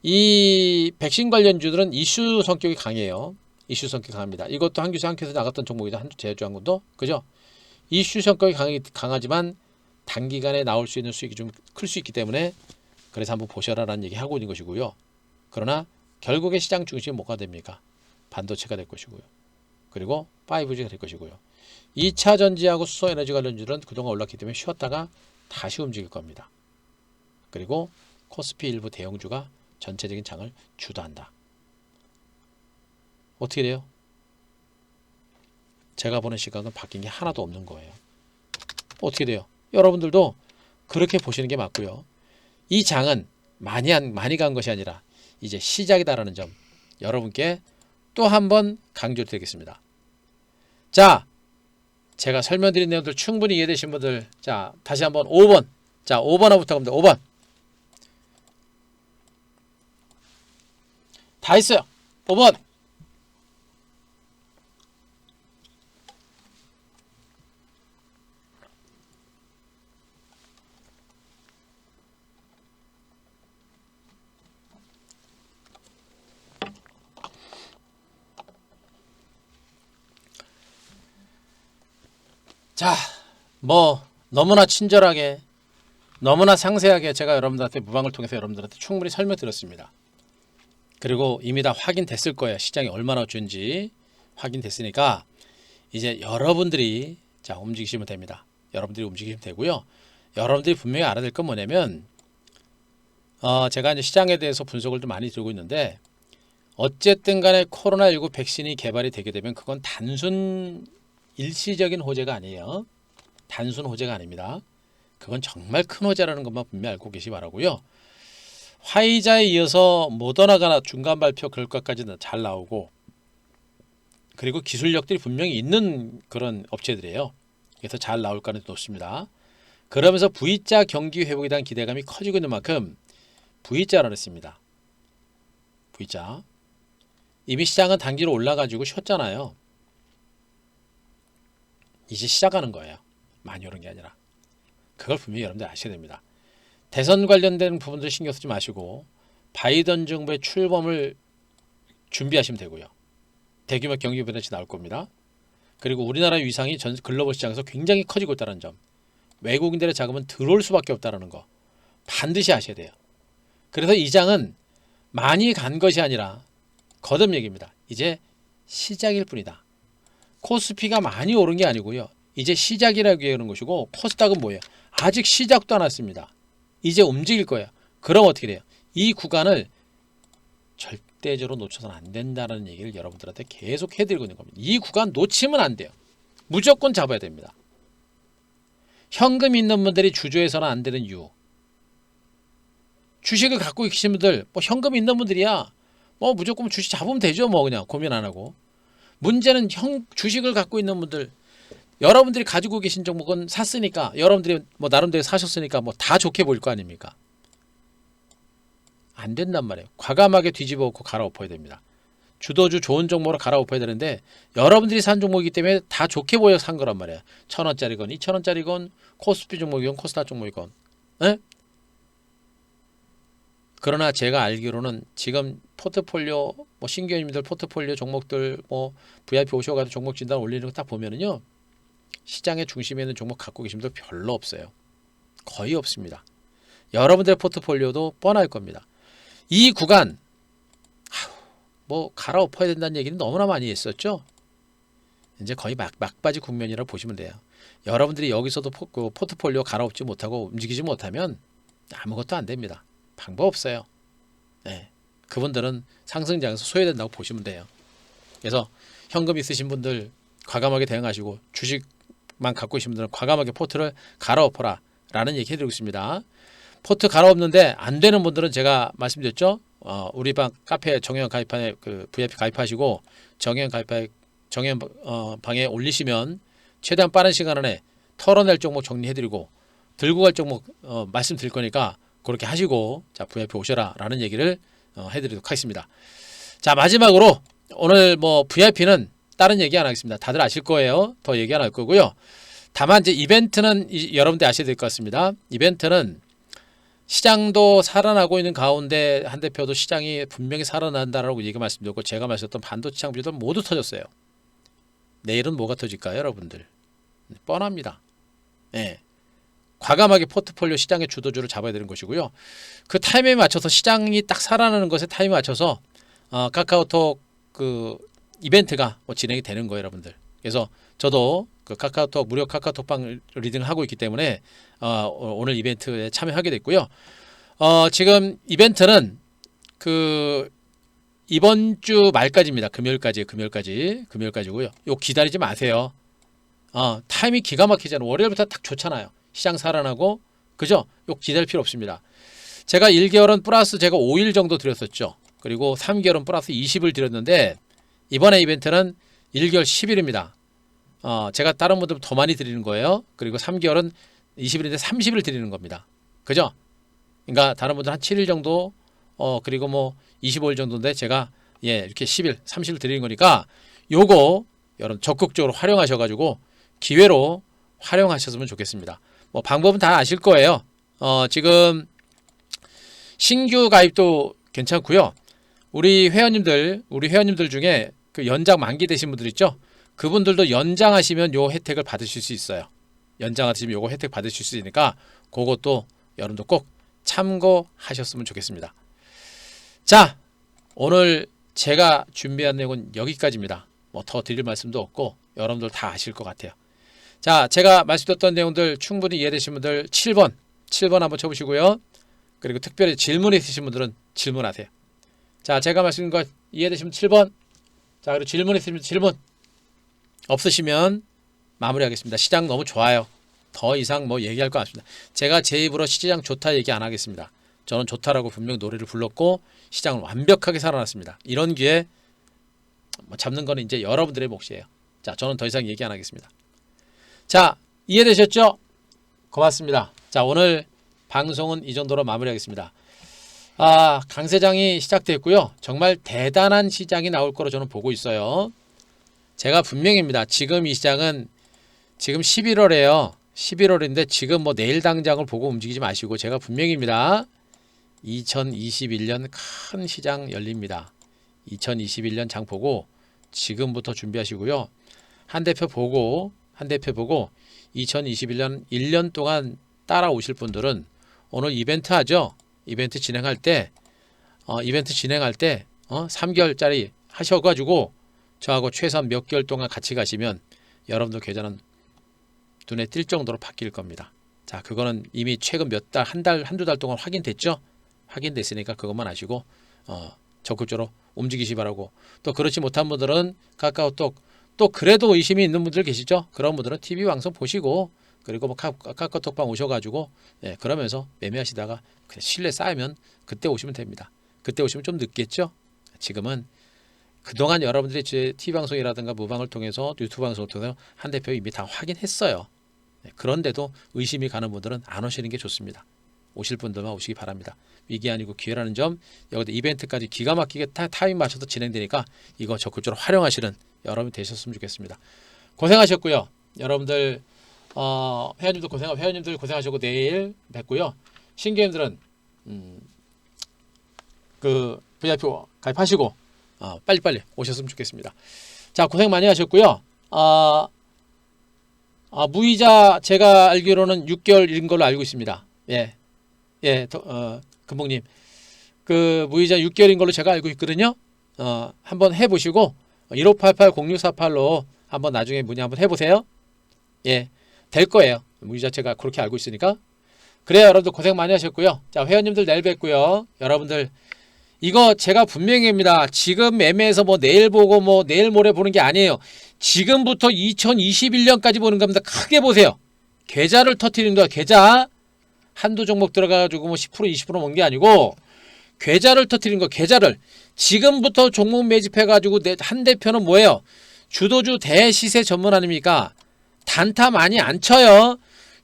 [SPEAKER 1] 이 백신 관련주들은 이슈 성격이 강해요. 이슈 성격이 강합니다. 이것도 한큐에서 나갔던 종목이다. 제주항공도 그죠? 이슈 성격이 강하지만 단기간에 나올 수 있는 수익이 좀 클 수 있기 때문에 그래서 한번 보셔라라는 얘기 하고 있는 것이고요. 그러나 결국에 시장 중심이 뭐가 됩니까? 반도체가 될 것이고요. 그리고 5G가 될 것이고요. 2차 전지하고 수소에너지 관련주들은 그동안 올랐기 때문에 쉬었다가 다시 움직일 겁니다. 그리고 코스피 일부 대형주가 전체적인 장을 주도한다. 어떻게 돼요? 제가 보는 시각은 바뀐 게 하나도 없는 거예요. 어떻게 돼요? 여러분들도 그렇게 보시는 게 맞고요. 이 장은 많이 간 것이 아니라 이제 시작이다라는 점 여러분께 또 한 번 강조드리겠습니다. 자, 제가 설명드린 내용들 충분히 이해되신 분들, 자, 다시 한번 5번. 자, 5번부터 갑니다. 5번. 다 했어요. 5번. 자, 뭐 너무나 친절하게, 너무나 상세하게 제가 여러분들한테 무방을 통해서 여러분들한테 충분히 설명드렸습니다. 그리고 이미 다 확인됐을 거예요. 시장이 얼마나 좋은지 확인됐으니까 이제 여러분들이 자 움직이시면 됩니다. 여러분들이 움직이시면 되고요. 여러분들이 분명히 알아야 될 건 뭐냐면 제가 이제 시장에 대해서 분석을 좀 많이 들고 있는데, 어쨌든 간에 코로나19 백신이 개발이 되게 되면 그건 단순 일시적인 호재가 아니에요. 단순 호재가 아닙니다. 그건 정말 큰 호재라는 것만 분명히 알고 계시기 바라고요. 화이자에 이어서 모더나가 중간 발표 결과까지는 잘 나오고, 그리고 기술력들이 분명히 있는 그런 업체들이에요. 그래서 잘 나올 가능성이 높습니다. 그러면서 V자 경기 회복에 대한 기대감이 커지고 있는 만큼 V자라고 했습니다. V자. 이미 시장은 단기로 올라가지고 쉬었잖아요. 이제 시작하는 거예요. 많이 오른 게 아니라. 그걸 분명히 여러분들 아셔야 됩니다. 대선 관련된 부분들 신경 쓰지 마시고 바이든 정부의 출범을 준비하시면 되고요. 대규모 경기 변화치 나올 겁니다. 그리고 우리나라의 위상이 전 글로벌 시장에서 굉장히 커지고 있다는 점, 외국인들의 자금은 들어올 수밖에 없다는 거 반드시 아셔야 돼요. 그래서 이 장은 많이 간 것이 아니라 거듭 얘기입니다. 이제 시작일 뿐이다. 코스피가 많이 오른 게 아니고요. 이제 시작이라고 하는 것이고, 코스닥은 뭐예요? 아직 시작도 안 했습니다. 이제 움직일 거예요. 그럼 어떻게 돼요? 이 구간을 절대적으로 놓쳐서는 안 된다는 얘기를 여러분들한테 계속 해드리고 있는 겁니다. 이 구간 놓치면 안 돼요. 무조건 잡아야 됩니다. 현금 있는 분들이 주조해서는 안 되는 이유. 주식을 갖고 계신 분들, 뭐 현금 있는 분들이야 뭐 무조건 주식 잡으면 되죠. 뭐 그냥 고민 안 하고. 문제는 주식을 갖고 있는 분들, 여러분들이 가지고 계신 종목은 샀으니까, 여러분들이 뭐 나름대로 사셨으니까 뭐 다 좋게 보일 거 아닙니까? 안 된단 말이에요. 과감하게 뒤집어 엎고 갈아엎어야 됩니다. 주도주 좋은 종목으로 갈아엎어야 되는데, 여러분들이 산 종목이기 때문에 다 좋게 보여 산 거란 말이에요. 1,000원짜리건 2,000원짜리건 코스피 종목이건 코스닥 종목이건. 에? 그러나 제가 알기로는 지금 포트폴리오, 뭐 신규님들 포트폴리오 종목들, 뭐 VIP 오셔가지고 종목 진단 올리는 거 딱 보면은요, 시장의 중심에 있는 종목 갖고 계신 분들 별로 없어요. 거의 없습니다. 여러분들의 포트폴리오도 뻔할 겁니다. 이 구간 뭐 갈아엎어야 된다는 얘기는 너무나 많이 했었죠. 이제 거의 막바지 국면이라고 보시면 돼요. 여러분들이 여기서도 포트폴리오 갈아엎지 못하고 움직이지 못하면 아무것도 안 됩니다. 방법 없어요. 네. 그분들은 상승장에서 소외된다고 보시면 돼요. 그래서 현금 있으신 분들 과감하게 대응하시고, 주식만 갖고 계신 분들은 과감하게 포트를 갈아엎어라 라는 얘기 해드리고 있습니다. 포트 갈아엎는데 안 되는 분들은 제가 말씀드렸죠. 우리 방 카페 정혜원 가입판에 그 VIP 가입하시고 정혜원 방에 올리시면 최대한 빠른 시간 안에 털어낼 종목 정리해드리고 들고 갈 종목 말씀드릴 거니까 그렇게 하시고, 자 VIP 오셔라 라는 얘기를 해드리도록 하겠습니다. 자, 마지막으로 오늘 뭐 VIP는 다른 얘기 안 하겠습니다. 다들 아실 거예요. 더 얘기 안 할 거고요. 다만 이제 이벤트는 여러분들 아셔야 될 것 같습니다. 이벤트는 시장도 살아나고 있는 가운데 한 대표도 시장이 분명히 살아난다라고 얘기 말씀드렸고, 제가 말씀드렸던 반도체 장비들 모두 터졌어요. 내일은 뭐가 터질까요, 여러분들? 뻔합니다. 예. 과감하게 포트폴리오 시장의 주도주를 잡아야 되는 것이고요. 그 타이밍에 맞춰서 시장이 딱 살아나는 것에 타이밍에 맞춰서 카카오톡 그 이벤트가 뭐 진행이 되는 거예요, 여러분들. 그래서 저도 그 카카오톡 무료 카카오톡방 리딩을 하고 있기 때문에 오늘 이벤트에 참여하게 됐고요. 지금 이벤트는 그 이번 주 말까지입니다. 금요일까지고요. 요 기다리지 마세요. 타이밍 기가 막히잖아요. 월요일부터 딱 좋잖아요. 시장 살아나고, 그죠? 요 기다릴 필요 없습니다. 제가 1개월은 플러스 제가 5일 정도 드렸었죠. 그리고 3개월은 플러스 20을 드렸는데, 이번에 이벤트는 1개월 10일입니다. 제가 다른 분들보다 더 많이 드리는 거예요. 그리고 3개월은 20일인데 30일 드리는 겁니다. 그죠? 그러니까 다른 분들 한 7일 정도, 그리고 뭐 25일 정도인데 제가 이렇게 10일, 30일 드리는 거니까 요거 여러분 적극적으로 활용하셔가지고 기회로 활용하셨으면 좋겠습니다. 뭐 방법은 다 아실 거예요. 지금 신규 가입도 괜찮고요. 우리 회원님들 중에 그 연장 만기 되신 분들 있죠? 그분들도 연장하시면 요 혜택을 받으실 수 있어요. 연장하시면 요거 혜택 받으실 수 있으니까 그것도 여러분도 꼭 참고하셨으면 좋겠습니다. 자, 오늘 제가 준비한 내용은 여기까지입니다. 뭐 더 드릴 말씀도 없고 여러분들 다 아실 것 같아요. 자, 제가 말씀드렸던 내용들 충분히 이해되신 분들 7번 한번 쳐보시고요. 그리고 특별히 질문 있으신 분들은 질문하세요. 자, 제가 말씀드린 거 이해되시면 7번. 자, 그리고 질문 있으면 질문. 없으시면 마무리하겠습니다. 시장 너무 좋아요. 더 이상 뭐 얘기할 거 없습니다. 제가 제 입으로 시장 좋다 얘기 안 하겠습니다. 저는 좋다라고 분명히 노래를 불렀고 시장은 완벽하게 살아났습니다. 이런 기회 뭐 잡는 거는 이제 여러분들의 몫이에요. 자, 저는 더 이상 얘기 안 하겠습니다. 자, 이해되셨죠? 고맙습니다. 자, 오늘 방송은 이 정도로 마무리하겠습니다. 강세장이 시작됐고요. 정말 대단한 시장이 나올 거로 저는 보고 있어요. 제가 분명입니다. 지금 이 시장은 지금 11월에요. 11월인데 지금 뭐 내일 당장을 보고 움직이지 마시고 제가 분명입니다. 2021년 큰 시장 열립니다. 2021년 장 보고 지금부터 준비하시고요. 한 대표 보고 2021년 1년 동안 따라오실 분들은 오늘 이벤트 하죠. 이벤트 진행할 때 3개월짜리 하셔가지고 저하고 최소한 몇 개월 동안 같이 가시면 여러분들 계좌는 눈에 띌 정도로 바뀔 겁니다. 자, 그거는 이미 최근 몇 달, 한두 달 동안 확인됐죠? 확인됐으니까 그것만 아시고 적극적으로 움직이시 바라고, 또 그렇지 못한 분들은 카카오톡, 또 그래도 의심이 있는 분들 계시죠? 그런 분들은 TV 방송 보시고, 그리고 뭐 카카오톡방 오셔가지고, 예, 그러면서 매매하시다가 그냥 신뢰 쌓이면 그때 오시면 됩니다. 그때 오시면 좀 늦겠죠? 지금은 그동안 여러분들이 제 TV 방송이라든가 무방을 통해서 유튜브 방송을 통해서 한 대표 이미 다 확인했어요. 예, 그런데도 의심이 가는 분들은 안 오시는 게 좋습니다. 오실 분들만 오시기 바랍니다. 위기 아니고 기회라는 점, 여기다 이벤트까지 기가 막히게 타이밍 맞춰서 진행되니까 이거 적극적으로 활용하시는 여러분이 되셨으면 좋겠습니다. 고생하셨고요. 여러분들 회원님들 고생하셨고 내일 뵙고요. 신규님들은 그 VIP 가입하시고 빨리빨리 오셨으면 좋겠습니다. 자, 고생 많이 하셨고요. 무이자 제가 알기로는 6개월인 걸로 알고 있습니다. 금봉님, 그 무이자 6개월인 걸로 제가 알고 있거든요. 한번 해보시고 1588-0648로 한번 나중에 문의 한번 해보세요. 예, 될 거예요. 무이자 제가 그렇게 알고 있으니까. 그래요. 여러분들 고생 많이 하셨고요. 자, 회원님들 내일 뵙고요. 여러분들 이거 제가 분명히 합니다. 지금 매매해서 뭐 내일 보고 뭐 내일 모레 보는 게 아니에요. 지금부터 2021년까지 보는 겁니다. 크게 보세요. 계좌를 터뜨리는 거야. 계좌. 한두 종목 들어가가지고 뭐 10% 20% 먹는 게 아니고 계좌를 터뜨리는 거. 계좌를 지금부터 종목 매집해가지고 한 대표는 뭐예요? 주도주 대시세 전문 아닙니까? 단타 많이 안 쳐요.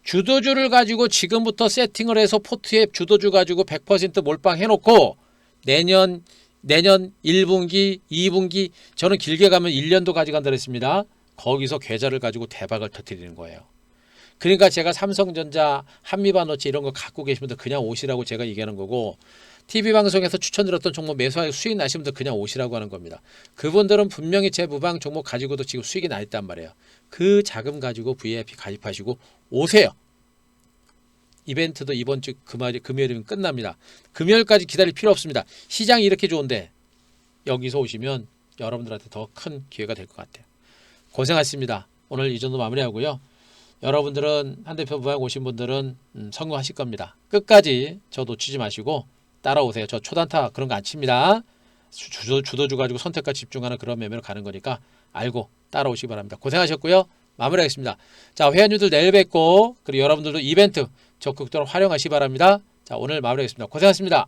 [SPEAKER 1] 주도주를 가지고 지금부터 세팅을 해서 포트에 주도주 가지고 100% 몰빵 해놓고 내년 1분기 2분기 저는 길게 가면 1년도 가져간다 그랬습니다. 거기서 계좌를 가지고 대박을 터뜨리는 거예요. 그러니까 제가 삼성전자, 한미반도체 이런 거 갖고 계신 분들 그냥 오시라고 제가 얘기하는 거고, TV방송에서 추천드렸던 종목 매수하여 수익 나신 분들 그냥 오시라고 하는 겁니다. 그분들은 분명히 제 무방 종목 가지고도 지금 수익이 나 있단 말이에요. 그 자금 가지고 VIP 가입하시고 오세요. 이벤트도 이번 주 금요일이면 끝납니다. 금요일까지 기다릴 필요 없습니다. 시장이 이렇게 좋은데 여기서 오시면 여러분들한테 더 큰 기회가 될 것 같아요. 고생하셨습니다. 오늘 이 정도 마무리하고요. 여러분들은 한대표 무방 오신 분들은 성공하실 겁니다. 끝까지 저 놓치지 마시고 따라오세요. 저 초단타 그런 거 안 칩니다. 주도주 가지고 선택과 집중하는 그런 매매로 가는 거니까 알고 따라오시기 바랍니다. 고생하셨고요. 마무리하겠습니다. 자, 회원님들 내일 뵙고, 그리고 여러분들도 이벤트 적극적으로 활용하시기 바랍니다. 자, 오늘 마무리하겠습니다. 고생하셨습니다.